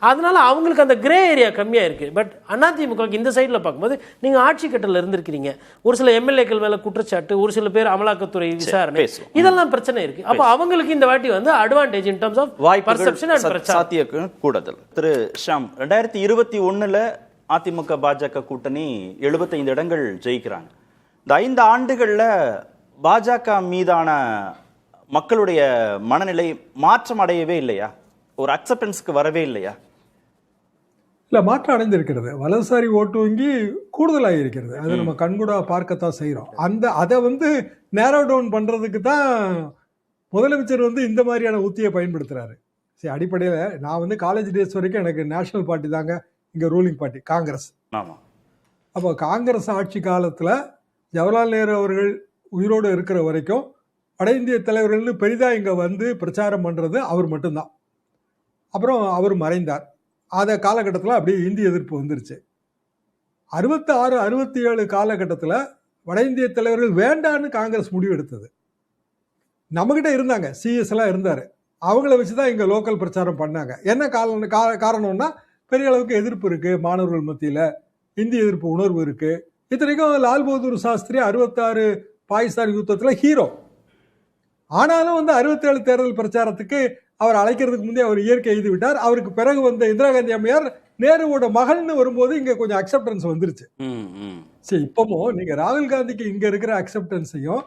அதனால அவங்களுக்கு அந்த கிரே ஏரியா கம்மியா இருக்கு. பட் அதிமுக இந்த சைட்ல பார்க்கும்போது நீங்க ஆட்சி கட்டல இருந்திருக்கீங்க, ஒரு சில எம்எல்ஏக்கள் மேல குற்றச்சாட்டு, ஒரு சில பேர் அமலாக்கத்துறை விசாரணை, இதெல்லாம் பிரச்சனை இருக்கு. அப்ப அவங்களுக்கு இந்த வாட்டி வந்து advantage in terms of perception and சாத்தியக்கூறு கூடுதல். திரு ஷாம், 2021 அதிமுக பாஜக கூட்டணி 75 இடங்கள் ஜெயிக்கிறாங்க. இந்த 5 ஆண்டுகள்ல பாஜக மீதான மக்களுடைய மனநிலை மாற்றம் அடையவே இல்லையா? ஒரு அக்செப்டன்ஸ்க்கு வரவே இல்லையா? இல்லை, மாற்றம் அடைந்திருக்கிறது. வலதுசாரி ஓட்டு வங்கி கூடுதலாக இருக்கிறது. அதை நம்ம கண்கூடா பார்க்கத்தான் செய்கிறோம். அதை நேரோ டவுன் பண்ணுறதுக்கு தான் முதலமைச்சர் இந்த மாதிரியான உத்தியை பயன்படுத்துகிறாரு. சரி, அடிப்படையில் நான் காலேஜ் டேஸ் வரைக்கும் எனக்கு நேஷனல் பார்ட்டி தாங்க இங்கே ரூலிங் பார்ட்டி, காங்கிரஸ். ஆமாம். அப்போ காங்கிரஸ் ஆட்சி காலத்தில் ஜவஹர்லால் நேரு அவர்கள் உயிரோடு இருக்கிற வரைக்கும் வட இந்திய தலைவர்கள்னு பெரிதாக இங்கே பிரச்சாரம் பண்ணுறது அவர் மட்டும்தான். அப்புறம் அவர் மறைந்தார். அந்த காலகட்டத்தில் அப்படியே இந்திய எதிர்ப்பு வந்துருச்சு. 66, 67 காலகட்டத்தில் வட இந்திய தலைவர்கள் வேண்டான்னு காங்கிரஸ் முடிவு எடுத்தது. நம்மகிட்ட இருந்தாங்க, சிஎஸ் எல்லாம் இருந்தார். அவங்கள வச்சு தான் இங்கே லோக்கல் பிரச்சாரம் பண்ணாங்க. என்ன காரணம்னா பெரிய அளவுக்கு எதிர்ப்பு இருக்குது மாணவர்கள் மத்தியில், இந்திய எதிர்ப்பு உணர்வு இருக்குது. இத்தனைக்கும் லால் பகதூர் சாஸ்திரி 66 பாகிஸ்தான் யுத்தத்தில் ஹீரோ. ஆனாலும் 67 தேர்தல் பிரச்சாரத்துக்கு அவர் அழைக்கிறதுக்கு முந்தைய அவர் இயற்கை எழுதி விட்டார். அவருக்கு பிறகு இந்திரா காந்தி அம்மையார் நேருவோட மகள்னு வரும்போது இங்க கொஞ்சம் அக்செப்டன்ஸ் வந்துருச்சு. சரி, இப்பவும் நீங்க ராகுல் காந்திக்கு இங்க இருக்கிற அக்செப்டன்ஸையும்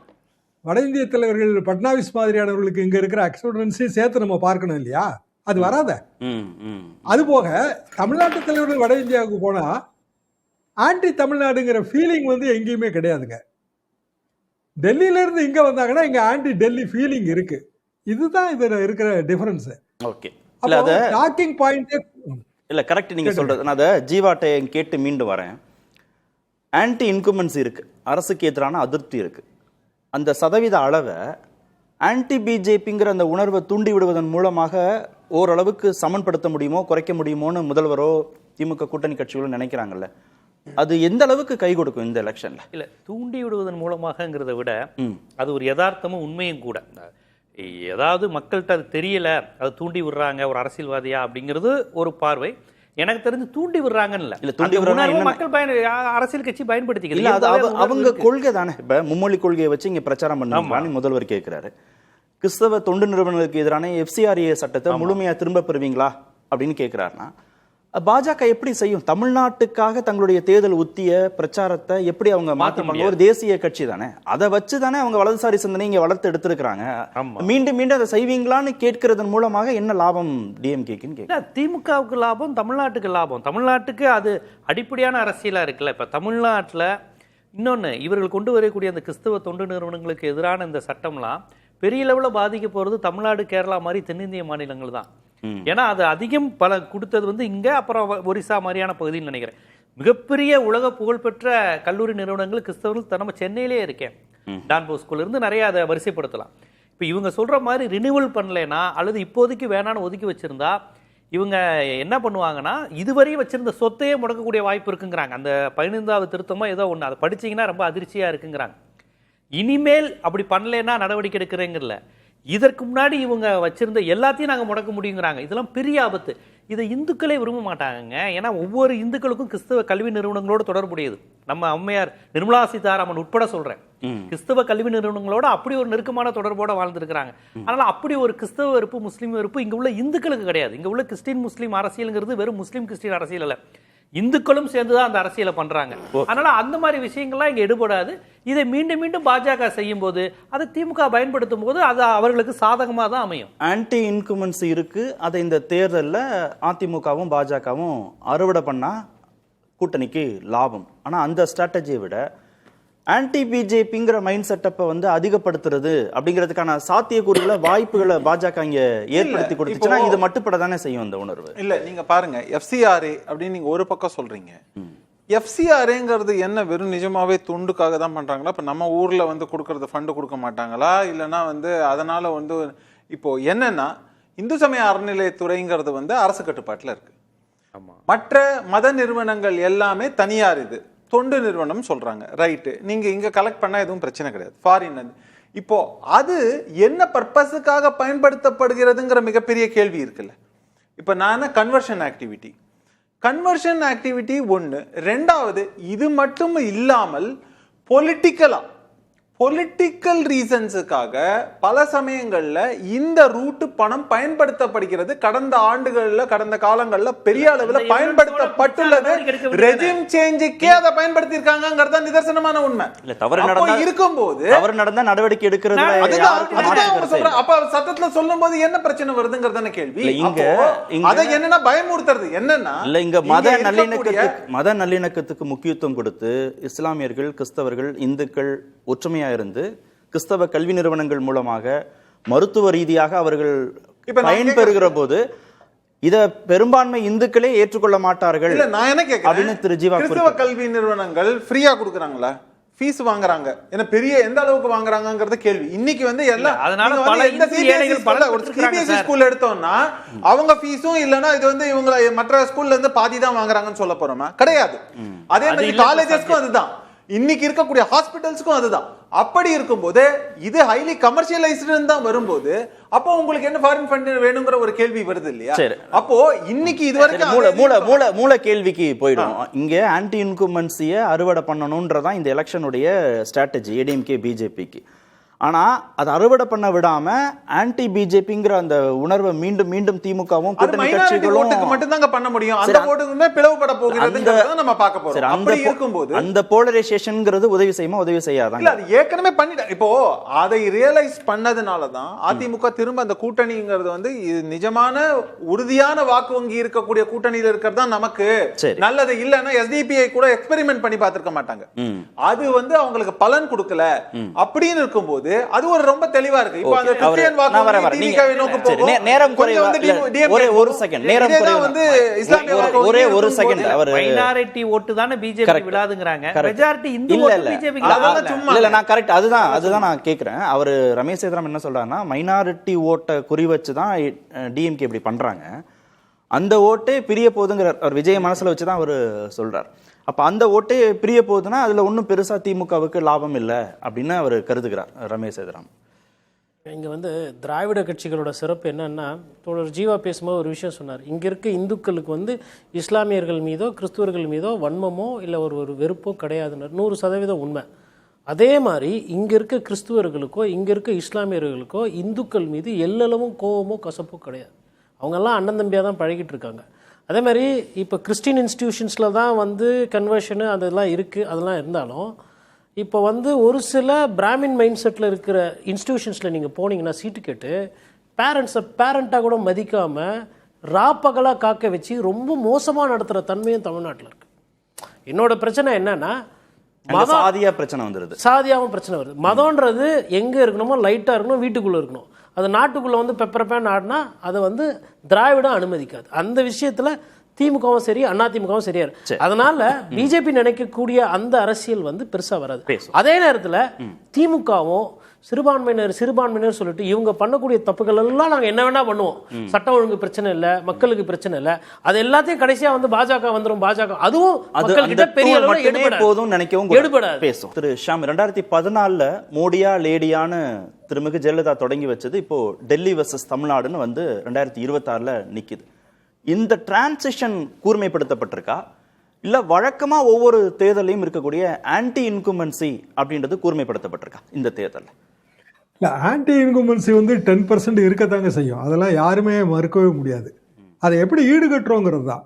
வட இந்திய தலைவர்கள் பட்னாவிஸ் மாதிரியானவர்களுக்கு இங்க இருக்கிற அக்செப்டன்ஸையும் சேர்த்து நம்ம பார்க்கணும் இல்லையா? அது வராத. அது போக தமிழ்நாட்டு தலைவர்கள் வட இந்தியாவுக்கு போனா ஆன்டி தமிழ்நாடுங்கிற ஃபீலிங் எங்கேயுமே கிடையாதுங்க. டெல்லியில இருந்து இங்க வந்தாங்கன்னா இங்க ஆன்டி டெல்லி ஃபீலிங் இருக்கு. இதுதான் இதுல இருக்கிற டிஃபரன்ஸ். ஓகே, இல்ல அத டாக்கிங் பாயிண்ட் இல்ல, கரெக்ட் நீங்க சொல்றது. நான் அத ஜீவாட்டை கேட்டு மீண்டு வரேன். ஆன்டி இன்குமென்சி இருக்கு, அரசுக்கு எதிரான அதிருப்தி இருக்கு. அந்த சதவீத அளவை ஆன்டி பிஜேபிங்கிற அந்த உணர்வை தூண்டி விடுவதன் மூலமாக ஓரளவுக்கு சமன்படுத்த முடியுமோ குறைக்க முடியுமோன்னு முதல்வரோ திமுக கூட்டணி கட்சிகளோ நினைக்கிறாங்கல்ல, அது எந்த அளவுக்கு கை கொடுக்கும் இந்த எலெக்ஷன்ல? இல்ல, தூண்டி விடுவதன் மூலமாகங்கிறத விட அது ஒரு யதார்த்தமும் உண்மையும் கூட. ஏதாவது மக்கள்கிட்ட அது தெரியல, அது தூண்டி விடுறாங்க ஒரு அரசியல்வாதியா அப்படிங்கிறது ஒரு பார்வை. எனக்கு தெரிஞ்சு தூண்டி விடுறாங்கன்னு இல்ல, தூண்டி விடுறாங்க மக்கள் அரசியல் கட்சி பயன்படுத்திக்கிறது. அவங்க கொள்கை தானே. இப்ப மும்மொழி கொள்கையை வச்சு இங்க பிரச்சாரம் பண்ணாங்க முதல்வர் கேட்கிறாரு. கிறிஸ்தவ தொண்டு நிறுவனங்களுக்கு எதிரான FCRA சட்டத்தை முழுமையா திரும்ப பெறுவீங்களா அப்படின்னு கேட்கிறாருன்னா பாஜக எப்படி செய்யும்? தமிழ்நாட்டுக்காக தங்களுடைய தேர்தல் உத்திய பிரச்சாரத்தை எப்படி அவங்க மாத்திப்பாங்க? ஒரு தேசிய கட்சி தானே, அதை வச்சு தானே அவங்க வலதுசாரி சிந்தனை இங்க வளர்த்து எடுத்திருக்கிறாங்க. மீண்டும் மீண்டும் அதை செய்வீங்களான்னு கேட்கறதன் மூலமாக என்ன லாபம் டிஎம்கேக்குன்னு கேட்க? திமுகவுக்கு லாபம், தமிழ்நாட்டுக்கு லாபம். தமிழ்நாட்டுக்கு அது அடிப்படையான அரசியலா இருக்குல்ல. இப்ப தமிழ்நாட்டுல இன்னொன்னு, இவர்கள் கொண்டு வரக்கூடிய அந்த கிறிஸ்தவ தொண்டு நிறுவனங்களுக்கு எதிரான இந்த சட்டம்லாம் பெரிய லெவலில் பாதிக்க போறது தமிழ்நாடு, கேரளா மாதிரி தென்னிந்திய மாநிலங்கள் தான். ஏன்னா அது அதிகம் பல கொடுத்தது இங்க, அப்புறம் ஒரிசா மாதிரியான பகுதின்னு நினைக்கிறேன். மிகப்பெரிய உலக புகழ்பெற்ற கல்லூரி நிறுவனங்கள் கிறிஸ்தவர்கள் நம்ம சென்னையிலே இருக்கேன். டான் போஸ்கோல இருந்து நிறைய அதை வரிசைப்படுத்தலாம். இப்போ இவங்க சொல்ற மாதிரி ரினிவல் பண்ணலைன்னா அல்லது இப்போதைக்கு வேணான்னு ஒதுக்கி வச்சிருந்தா இவங்க என்ன பண்ணுவாங்கன்னா இதுவரையும் வச்சிருந்த சொத்தையே முடக்கக்கூடிய வாய்ப்பு இருக்குங்கிறாங்க. அந்த 15வது திருத்தமோ ஏதோ ஒன்று, அதை படிச்சீங்கன்னா ரொம்ப அதிர்ச்சியா இருக்குங்கிறாங்க. இனிமேல் அப்படி பண்ணலைன்னா நடவடிக்கை எடுக்கிறேங்கல்ல, இதற்கு முன்னாடி இவங்க வச்சிருந்த எல்லாத்தையும் நாங்கள் முடக்க முடியுங்கிறாங்க. இதெல்லாம் பெரிய ஆபத்து. இதை இந்துக்களே விரும்ப மாட்டாங்க. ஏன்னா ஒவ்வொரு இந்துக்களுக்கும் கிறிஸ்தவ கல்வி நிறுவனங்களோடு தொடர்புடையது. நம்ம அம்மையார் நிர்மலா சீதாராமன் உட்பட சொல்றேன், கிறிஸ்தவ கல்வி நிறுவனங்களோட அப்படி ஒரு நெருக்கமான தொடர்போட வாழ்ந்துருக்கிறாங்க. அதனால அப்படி ஒரு கிறிஸ்தவ வெறுப்பு, முஸ்லீம் வெறுப்பு இங்க உள்ள இந்துக்களுக்கு கிடையாது. இங்க உள்ள கிறிஸ்டின் முஸ்லீம் அரசியல்ங்கிறது வெறும் முஸ்லீம் கிறிஸ்டின் அரசியல் அல்ல, இந்துக்களும் சேர்ந்துதான் அந்த அரசியலை பண்றாங்க. அதனால அந்த மாதிரி விஷயங்கள்லாம் இங்க எடுபடாது. இதை மீண்டும் மீண்டும் பாஜக செய்யும் போது, அதை திமுக பயன்படுத்தும் போது அது அவர்களுக்கு சாதகமா தான் அமையும். ஆன்டி இன்குமென்சி இருக்கு. அதை இந்த தேர்தலில் அதிமுகவும் பாஜகவும் அறுவடை பண்ணா கூட்டணிக்கு லாபம். ஆனா அந்த ஸ்ட்ராட்டஜியை விட ஆன்டி பிஜேபிங்கிற மைண்ட் செட்டப்பை அதிகப்படுத்துறது அப்படிங்கிறதுக்கான சாத்தியக்கூறுகளை, வாய்ப்புகளை பாஜக இங்க ஏற்படுத்தி கொடுத்துச்சுன்னா இது மட்டுப்பட தானே செய்யும் அந்த உணர்வு. இல்ல, நீங்க பாருங்க, FCRA அப்படின்னு நீங்க ஒரு பக்கம் சொல்றீங்க. FCRAங்கிறது என்ன, வெறும் நிஜமாவே துண்டுக்காக தான் பண்றாங்களா? இப்ப நம்ம ஊர்ல கொடுக்கறது ஃபண்டு கொடுக்க மாட்டாங்களா? இல்லைன்னா அதனால இப்போ என்னன்னா, இந்து சமய அறநிலையத்துறைங்கிறது அரசு கட்டுப்பாட்டுல இருக்கு. மற்ற மத நிறுவனங்கள் எல்லாமே தனியார், இது தொண்டு நிறுவனம் சொல்றாங்க. ரைட்டு, நீங்க இங்க கலெக்ட் பண்ணா எதுவும் பிரச்சனை கிடையாது. ஃபாரின் இப்போ அது என்ன பர்பஸுக்காக பயன்படுத்தப்படுகிறதுங்கிற மிகப்பெரிய கேள்வி இருக்குல்ல. இப்ப நான் கன்வர்ஷன் ஆக்டிவிட்டி ஒண்ணு. ரெண்டாவது, இது மட்டும் இல்லாமல் பொலிட்டிக்கல் ரீசன்ஸுக்காக பல சமயங்கள்ல இந்த ரூட் பணம் பயன்படுத்தப்படுகிறது. கடந்த ஆண்டுகள்ல கடந்த காலங்கள்ல பெரிய அளவுல பயன்படுத்தப்பட்டுள்ளது. ரெஜிம் சேஞ்சுக்கே அதை பயன்படுத்தி இருக்காங்கிறத நிதர்சனமான உண்மை. இல்ல தவறு இருக்கும்போது தவறு நடந்தா நடவடிக்கை எடுக்கிறது. அப்ப சட்டத்துல சொல்லும் போது என்ன பிரச்சனை வருதுங்கிறதான கேள்வி. அதை என்னன்னா பயமுறுத்துறது என்னன்னா இல்ல இங்க மத நல்லிணக்கத்துக்கு முக்கியத்துவம் கொடுத்து இஸ்லாமியர்கள், கிறிஸ்தவர்கள், இந்துக்கள் ஒற்றுமையா இருந்து கிறிஸ்தவ கல்வி நிறுவனங்கள் மூலமாக மருத்துவ ரீதியாக அவர்கள் பயன்பெறுகிற போது இத பெரும்பான்மை இந்துக்களே ஏற்றுக்கொள்ள மாட்டார்கள். இல்ல நான் என்ன கேக்குறேன், திரு ஜீவா, கிறிஸ்தவ கல்வி நிறுவனங்கள் ஃப்ரீயா கொடுக்கறாங்களா, ஃபீஸ் வாங்குறாங்க, என்ன பெரிய எந்த அளவுக்கு வாங்குறாங்கங்கறத கேள்வி. இன்னைக்கு வந்து எல்லாம் அதனால பல சிபிஎஸ்இ ஸ்கூல் எடுத்தோம்னா அவங்க ஃபீஸும் இல்லனா இது வந்து இவங்க மற்ற ஸ்கூல்ல இருந்து பாதி தான் வாங்குறாங்கன்னு சொல்ல போறோமா? கிடையாது. அதே மாதிரி காலேஜஸ்க்கும் அதுதான், இன்னைக்கு இருக்கக்கூடிய ஹாஸ்பிட்டல்ஸ்க்கும் அதுதான். அப்படி இருக்கும்போது இது ஹைலி கமர்ஷியலைஸ்டு தான் வரும்போது அப்போ உங்களுக்கு என்ன ஃபாரின் ஃபண்ட் வேணுங்கிற ஒரு கேள்வி வருது இல்லையா? அப்போ இன்னைக்கு இதுவரைக்கும் மூல கேள்விக்கு போயிடும். இங்க ஆன்டி இன்குமென்சியை அறுவடை பண்ணணும்ன்றதான் இந்த எலெக்ஷனுடைய ஸ்ட்ராட்டஜி ஏடிஎம்கே பிஜேபிக்கு. ஆனா அதை அறுவடை பண்ண விடாம ஆன்டி பிஜேபிங்கிற அந்த உணர்வை மீண்டும் மீண்டும் திமுகவும் கூட்டணி கட்சிகளும் மட்டும் தாங்க பண்ண முடியும். அந்த ஓட்டுக்குமே பிளவுபட போகிறதுங்கிறத நம்ம பார்க்க போறோம். அப்படி இருக்கும்போது அந்த போலரைசேஷன்ங்கிறது உதவி செய்யுமா உதவி செய்யாதான்? இல்ல அது ஏற்கனவே பண்ணிட்டாங்க. இப்போ அதை ரியலைஸ் பண்ணதுனால தான் அதிமுக திரும்ப அந்த கூட்டணிங்கிறது வந்து நிஜமான உறுதியான வாக்கு வங்கி இருக்கக்கூடிய கூட்டணியில இருக்கிறது தான் நமக்கு நல்லது. இல்லன்னா எஸ்டிபிஐ கூட எக்ஸ்பெரிமெண்ட் பண்ணி பார்த்திருக்க மாட்டாங்க. அது வந்து அவங்களுக்கு பலன் கொடுக்கல அப்படின்னு இருக்கும்போது அது ஒரு ரொம்ப தெளிவா இருக்கு. இப்போ அந்த கிறிஸ்டியன் வாக்கு டிவிகாவை நோக்கி போகும். நேரம் குறைவா ஒரு செகண்ட் நேரம் குறைவா வந்து இஸ்லாமிய வாக்கு ஒரு செகண்ட் அவர் மைனாரிட்டி ஓட்டு தான பிஜேபி விடாதுங்கறாங்க. மெஜாரிட்டி இந்து ஓட்டு பிஜேபி அதெல்லாம் சும்மா இல்ல நான் கரெக்ட் அதுதான் நான் கேக்குறேன். அவர் ரமேஷ் சேதுராமன் என்ன சொல்றாருன்னா மைனாரிட்டி ஓட்டை குறி வச்சு தான் டிஎம்கே இப்படி பண்றாங்க, அந்த ஓட்டே பிரிய போகுதுங்கிற அவர் விஜய மனசுல வச்சுதான் அவர் சொல்றார். அப்ப அந்த ஓட்டே பிரிய போகுதுன்னா அதுல ஒன்றும் பெருசா திமுகவுக்கு லாபம் இல்லை அப்படின்னு அவர் கருதுகிறார் ரமேஷ் சேதுராமன். இங்க வந்து திராவிட கட்சிகளோட சிறப்பு என்னன்னா, தோழர் ஜீவா பேசும்போது ஒரு விஷயம் சொன்னார். இங்க இருக்க இந்துக்களுக்கு வந்து இஸ்லாமியர்கள் மீதோ கிறிஸ்துவர்கள் மீதோ வன்மமோ இல்லை ஒரு வெறுப்போ கிடையாதுன்னு 100% உண்மை. அதே மாதிரி இங்க இருக்க கிறிஸ்துவர்களுக்கோ இங்க இருக்க இஸ்லாமியர்களுக்கோ இந்துக்கள் மீது எல்லளவும் கோபமோ கசப்போ கிடையாது. அவங்கெல்லாம் அண்ணன் தம்பியாக தான் பழகிட்டு இருக்காங்க. அதே மாதிரி இப்போ கிறிஸ்டின் இன்ஸ்டிடியூஷன்ஸில் தான் வந்து கன்வர்ஷனு அதெல்லாம் இருக்குது. அதெல்லாம் இருந்தாலும் இப்போ வந்து ஒரு சில பிராமின் மைண்ட் செட்டில் இருக்கிற இன்ஸ்டிடியூஷன்ஸில் நீங்கள் போனீங்கன்னா சீட்டு கேட்டு பேரண்ட்டாக கூட மதிக்காமல் ராப்பகலாக காக்க வச்சு ரொம்ப மோசமாக நடத்துகிற தன்மையும் தமிழ்நாட்டில் இருக்குது. என்னோட பிரச்சனை என்னன்னா சாதியா பிரச்சனை வந்துடுது, சாதியாகவும் பிரச்சனை வருது. மதம்ன்றது எங்கே இருக்கணுமோ லைட்டாக இருக்கணும், வீட்டுக்குள்ளே இருக்கணும். அது நாட்டுக்குள்ளே வந்து பெப்பரப்பேன் ஆடினா அதை வந்து திராவிடம் அனுமதிக்காது. அந்த விஷயத்தில் திமுகவும் சரி அதிமுகவும் சரியா இருக்கு. அதனால பிஜேபி நினைக்கக்கூடிய அந்த அரசியல் வந்து பெருசா வராது. அதே நேரத்தில் திமுகவும் சிறுபான்மையினர் சொல்லிட்டு இவங்க பண்ணக்கூடிய தப்புகள் எல்லாம் நாங்க என்ன வேணா பண்ணுவோம், சட்டம் ஒழுங்கு பிரச்சனை இல்ல, மக்களுக்கு பிரச்சனை இல்ல, அது எல்லாத்தையும் கடைசியா வந்து பாஜக வந்துரும். பாஜக அதுவும் மக்கள் கிட்ட பெரிய அளவுல போதும் நினைக்கவும் எடுபடாது பேசும். திரு ஷாம் 2014 மோடியா லேடியான திருமிகு ஜெயலலிதா தொடங்கி வச்சது இப்போ டெல்லி வெர்சஸ் தமிழ்நாடுன்னு வந்து 2026 நிக்குது. இந்த டிரான்சிஷன் கூர்மைப்படுத்தப்பட்டிருக்கா இல்ல வழக்கமா ஒவ்வொரு தேர்தலையும் இருக்கக்கூடிய ஆன்டி இன்குமென்சி அப்படின்றது கூர்மைப்படுத்தப்பட்டிருக்கா இந்த தேர்தல்? இல்லை, ஆன்டி இன்குமென்சி வந்து 10% இருக்கத்தாங்க செய்யும். அதெல்லாம் யாருமே மறுக்கவே முடியாது. அதை எப்படி ஈடுகட்டுறோங்கிறது தான்.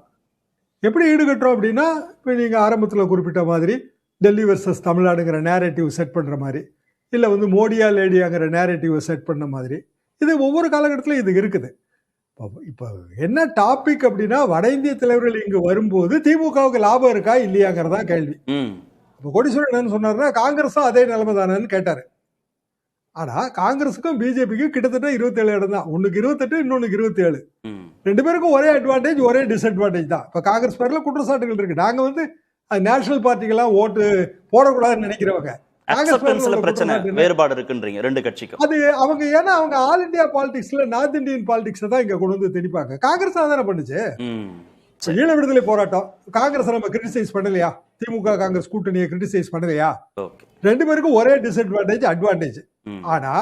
எப்படி ஈடுகட்டுறோம் அப்படின்னா, இப்போ நீங்கள் ஆரம்பத்தில் குறிப்பிட்ட மாதிரி டெல்லி வெர்சஸ் தமிழ்நாடுங்கிற நேரேட்டிவ் செட் பண்ணுற மாதிரி, இல்லை வந்து மோடியா லேடியாங்கிற நேரேட்டிவை செட் பண்ண மாதிரி, இது ஒவ்வொரு காலகட்டத்திலும் இது இருக்குது. இப்போ என்ன டாபிக் அப்படின்னா, வட இந்திய தலைவர்கள் இங்கு வரும்போது திமுகவுக்கு லாபம் இருக்கா இல்லையாங்கிறதா கேள்வி. இப்போ கோடீஸ்வரன் என்னன்னு சொன்னார்னா, காங்கிரஸும் அதே நிலைமை தானேன்னு கேட்டார். ஆனால் காங்கிரஸுக்கும் பிஜேபிக்கும் கிட்டத்தட்ட 27 இடம் தான். ஒன்றுக்கு 28, இன்னொன்னுக்கு 27. ரெண்டு பேருக்கும் ஒரே அட்வான்டேஜ் ஒரே டிஸ்அட்வான்டேஜ் தான். இப்போ காங்கிரஸ் பேரில் குற்றச்சாட்டுகள் இருக்கு. நாங்கள் வந்து நேஷனல் பார்ட்டிக்கெல்லாம் ஓட்டு போடக்கூடாதுன்னு நினைக்கிறவங்க. வேறுபாடு இருக்குன்றீங்க ரெண்டு கட்சிக்கும். அது அவங்க ஏன்னா அவங்க ஆல் இந்தியா பாலிடிக்ஸ்ல நார்த் இந்தியன் பாலிடிக்ஸ் தான் இங்க கொண்டு வந்து திணிப்பாங்க. காங்கிரஸ் தானே பண்ணுச்சு. ஈழ விடுதலை போராட்டம் காங்கிரஸ் நம்ம கிரிட்டிசைஸ் பண்ணலையா? திமுக காங்கிரஸ் கூட்டணியை கிரிட்டிசைஸ் பண்ணலையா? ரெண்டு பேருக்கும் ஒரே டிஸ்அட்வான்டேஜ் அட்வான்டேஜ். ஆனா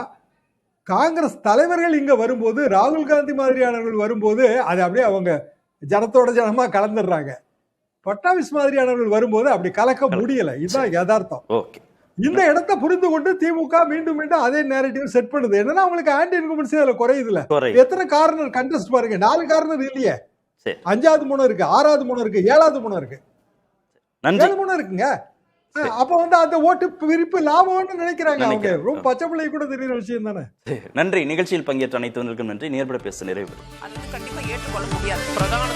காங்கிரஸ் தலைவர்கள் இங்க வரும்போது, ராகுல் காந்தி மாதிரியானவர்கள் வரும்போது அது அப்படியே அவங்க ஜனத்தோட ஜனமா கலந்துடுறாங்க. பட்னாவிஸ் மாதிரியானவர்கள் வரும்போது அப்படி கலக்க முடியல. இதுதான் யதார்த்தம். ஓகே, இந்த இடத்தை புரிந்து கொண்டு திமுக மீண்டும் மீண்டும் அதே நேரட்டிவ் செட் பண்ணுது. என்னன்னா அவங்களுக்கு ஆன்டி இன்குமென்சி அதுல குறையுதுல. குறையுது. எத்தனை கார்னர் கண்டெஸ்ட் பாருங்க, 4 கார்னர் இல்லையே, சரி. 5வது முனை இருக்கு, 6வது முனை இருக்கு, 7வது முனை இருக்கு, நன்றி. 7 முனை இருக்குங்க. அப்ப வந்து அந்த ஓட்டு விரிப்பு லாபம்னு நினைக்கிறாங்க அவங்க. ரொம்ப பச்சை பிள்ளை கூட தெரியுற விஷயம் தானே. நன்றி. நிகழ்ச்சியில் பங்கேற்ற அனைத்து நன்றி. நேர்பட பேச நிறைவு. அது வந்து கண்டிப்பா ஏற்றுக்கொள்ள முடியாது. பிரதான